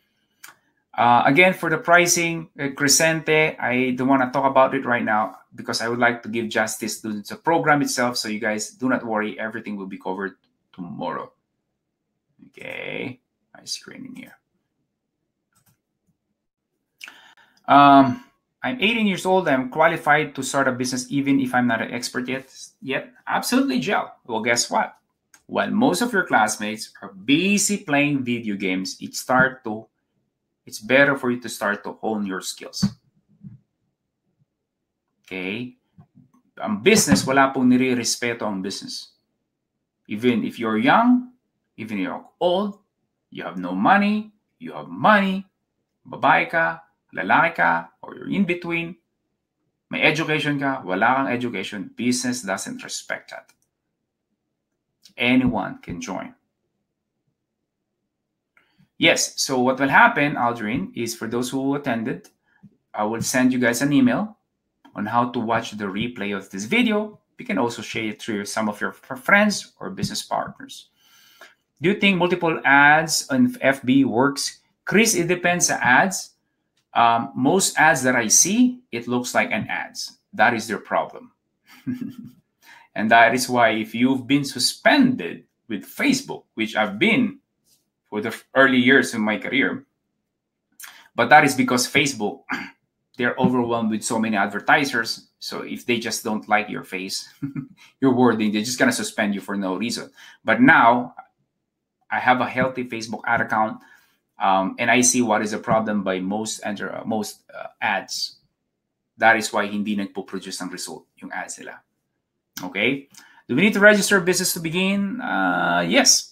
Again, for the pricing, Crescente, I don't want to talk about it right now because I would like to give justice to the program itself. So you guys do not worry. Everything will be covered tomorrow. Okay. My screen in here. I'm 18 years old. I'm qualified to start a business even if I'm not an expert yet. Absolutely, Gel. Well, guess what? While most of your classmates are busy playing video games, it's better for you to start to hone your skills. Okay? Ang business, wala pong nire-respeto ang business. Even if you're young, even if you're old, you have no money, you have money, babae ka, lalaki ka, or you're in between, may education ka, wala kang education, business doesn't respect that. Anyone can join. Yes, so what will happen, Aldrin, is for those who attended, I will send you guys an email on how to watch the replay of this video. You can also share it to some of your friends or business partners. Do you think multiple ads on FB works? Chris, it depends on ads. Most ads that I see, it looks like an ads. That is their problem. And that is why if you've been suspended with Facebook, which I've been for the early years of my career, but that is because Facebook, they're overwhelmed with so many advertisers. So if they just don't like your face, your wording, they're just going to suspend you for no reason. But now I have a healthy Facebook ad account, and I see what is the problem by most ads. That is why hindi nagpo-produce ng result yung ads nila. Okay? Do we need to register business to begin? Yes.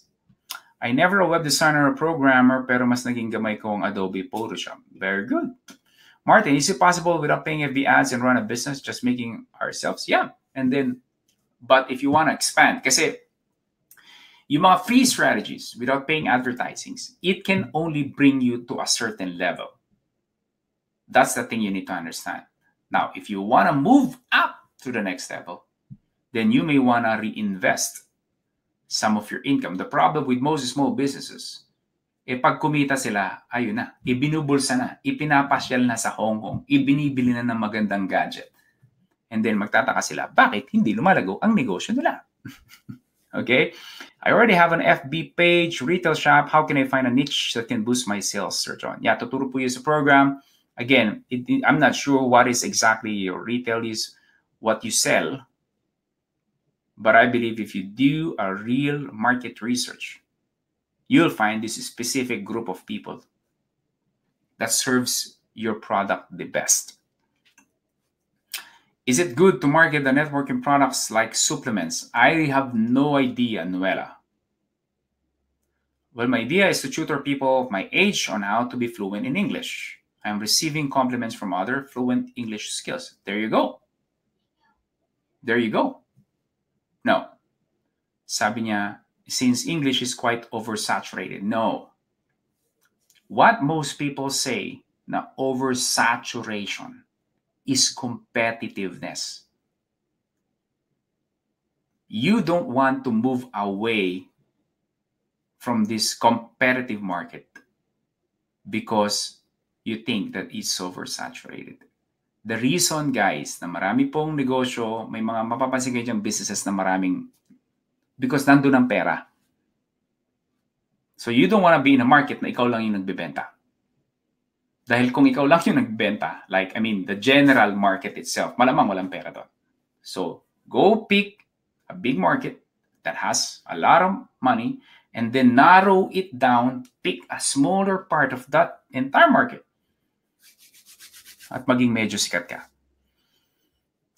I never a web designer or programmer, pero mas naging gamay ko ang Adobe Photoshop. Very good. Martin, is it possible without paying FB ads and run a business, just making ourselves? Yeah. And then, but if you want to expand, kasi yung mga free strategies without paying advertisings, it can only bring you to a certain level. That's the thing you need to understand. Now, if you want to move up to the next level, then you may want to reinvest some of your income. The problem with most small businesses, pag kumita sila, ayun na, ibinubulsa na, ipinapasyal na sa Hong Kong, ibinibili na ng magandang gadget. And then magtataka sila, bakit hindi lumalago ang negosyo nila? Okay? I already have an FB page, retail shop. How can I find a niche that can boost my sales, Sir John? Yeah, tuturo po yun sa program. Again, I'm not sure what is exactly your retail is, what you sell. But I believe if you do a real market research, you'll find this specific group of people that serves your product the best. Is it good to market the networking products like supplements? I have no idea, Nuela. Well, my idea is to tutor people of my age on how to be fluent in English. I'm receiving compliments from other fluent English skills. There you go. There you go. No. Sabi niya, since English is quite oversaturated. No. What most people say na oversaturation is competitiveness. You don't want to move away from this competitive market because you think that it's oversaturated. The reason, guys, na marami pong negosyo, may mga mapapansin kayo diyang businesses na maraming, because nandun ang pera. So you don't want to be in a market na ikaw lang yung nagbebenta. Dahil kung ikaw lang yung nagbebenta, like, I mean, the general market itself, malamang walang pera doon. So go pick a big market that has a lot of money and then narrow it down, pick a smaller part of that entire market at maging medyo sikat ka.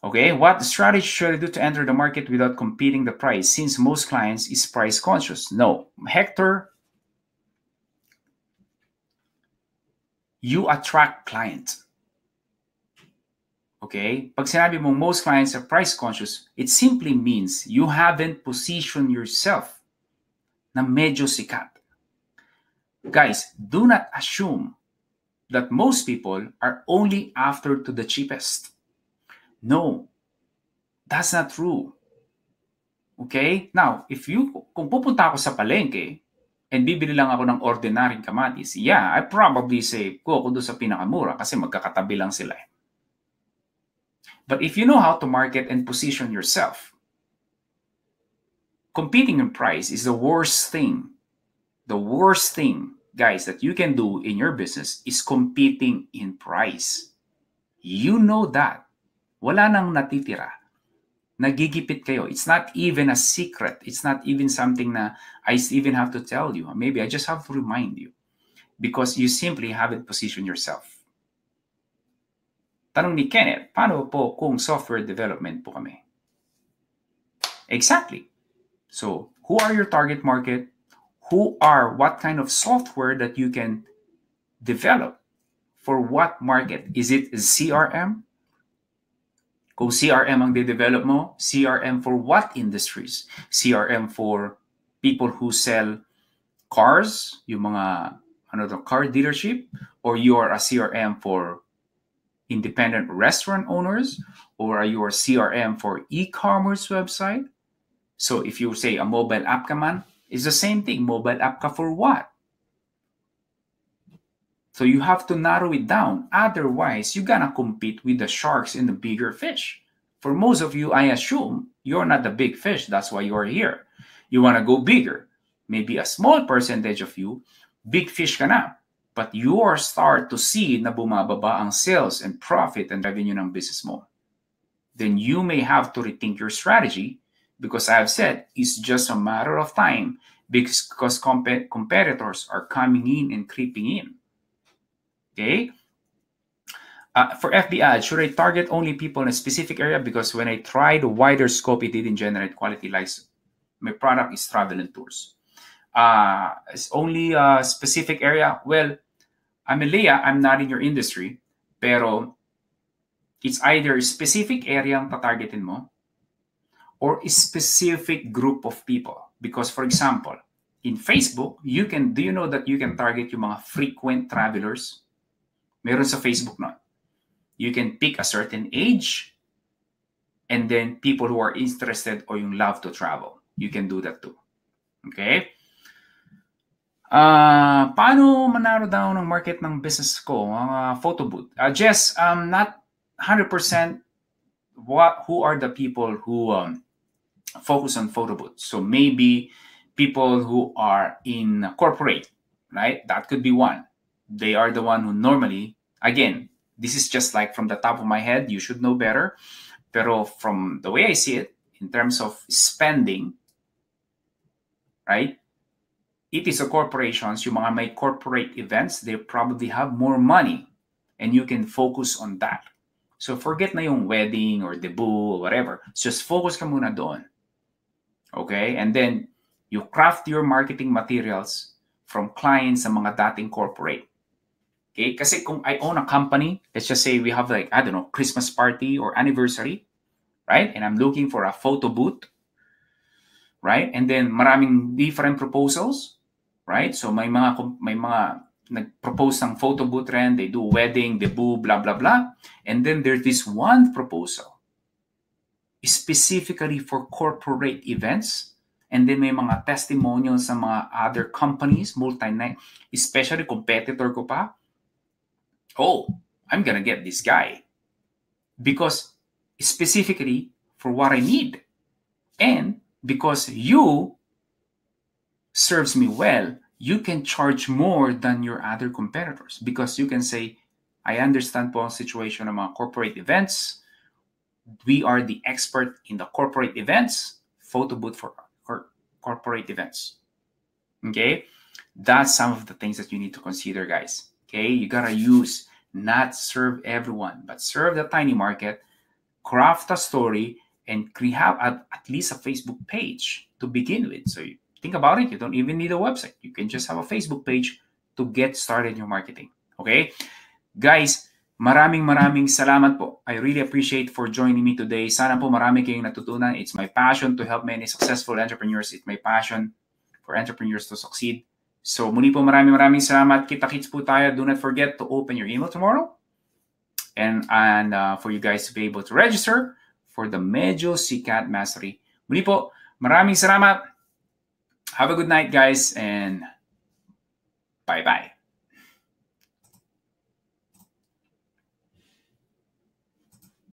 Okay, what strategy should I do to enter the market without competing the price since most clients is price conscious? No, Hector, you attract clients. Okay, pag sinabi mong most clients are price conscious, it simply means you haven't positioned yourself na medyo sikat. Guys, do not assume that most people are only after to the cheapest. No, that's not true. Okay? Now, kung pupunta ako sa palengke and bibili lang ako ng ordinaryong kamatis, yeah, I probably say, go ako doon sa pinakamura kasi magkakatabi lang sila. But if you know how to market and position yourself, competing in price is the worst thing. The worst thing, guys, that you can do in your business is competing in price. You know that. Wala nang natitira. Nagigipit kayo. It's not even a secret. It's not even something na I even have to tell you. Maybe I just have to remind you because you simply haven't positioned yourself. Tanong ni Kenneth, paano po kung software development po kami? Exactly. So, who are your target market? What kind of software that you can develop for what market? Is it CRM? Kung CRM ang de-develop mo, CRM for what industries? CRM for people who sell cars, yung mga car dealership, or you are a CRM for independent restaurant owners, or are you a CRM for e-commerce website? So if you say a mobile app ka man, it's the same thing. Mobile app ka for what? So you have to narrow it down. Otherwise, you're gonna compete with the sharks and the bigger fish. For most of you, I assume you're not the big fish. That's why you're here. You wanna go bigger. Maybe a small percentage of you, big fish ka na. But you are start to see na bumababa ang sales and profit and revenue ng business mo. Then you may have to rethink your strategy because I have said it's just a matter of time because competitors are coming in and creeping in. Okay? For FB ads, should I target only people in a specific area? Because when I tried a wider scope, it didn't generate quality likes. My product is travel and tours. It's only a specific area. Well, Amelia, I'm not in your industry, pero it's either a specific area ang tatargetin mo or a specific group of people. Because, for example, in Facebook, do you know that you can target yung mga frequent travelers? Meron sa Facebook na. You can pick a certain age and then people who are interested or yung love to travel. You can do that too. Okay? Paano manaro down ang market ng business ko? Photo booth. Jess, not 100% who are the people who focus on photo booths. So maybe people who are in corporate, right? That could be one. They are the one who normally, again, this is just like from the top of my head, you should know better. Pero from the way I see it, in terms of spending, right? It is a corporations, yung mga may corporate events, they probably have more money and you can focus on that. So forget na yung wedding or debut or whatever. Just focus ka muna doon. Okay? And then, you craft your marketing materials from clients sa mga dating corporate. Okay? Kasi kung I own a company, let's just say we have like, I don't know, Christmas party or anniversary, right? And I'm looking for a photo booth, right? And then maraming different proposals, right? So may mga nag-propose ng photo booth rin, they do wedding, debut, blah, blah, blah. And then there's this one proposal specifically for corporate events. And then may mga testimonials sa mga other companies, especially competitor ko pa. Oh, I'm gonna get this guy because specifically for what I need. And because you serves me well, you can charge more than your other competitors because you can say, I understand po ang situation ng mga corporate events. We are the expert in the corporate events, photo booth for corporate events. Okay? That's some of the things that you need to consider, guys. Okay? You gotta use, not serve everyone, but serve the tiny market, craft a story, and have at least a Facebook page to begin with. So you think about it, you don't even need a website. You can just have a Facebook page to get started in your marketing. Okay? Guys, maraming salamat po. I really appreciate for joining me today. Sana po marami kayong natutunan. It's my passion to help many successful entrepreneurs. It's my passion for entrepreneurs to succeed. So muli po maraming salamat. Kita-kits po tayo. Do not forget to open your email tomorrow. And for you guys to be able to register for the Medyo Sikat Mastery. Muli po, maraming salamat. Have a good night, guys, and bye-bye.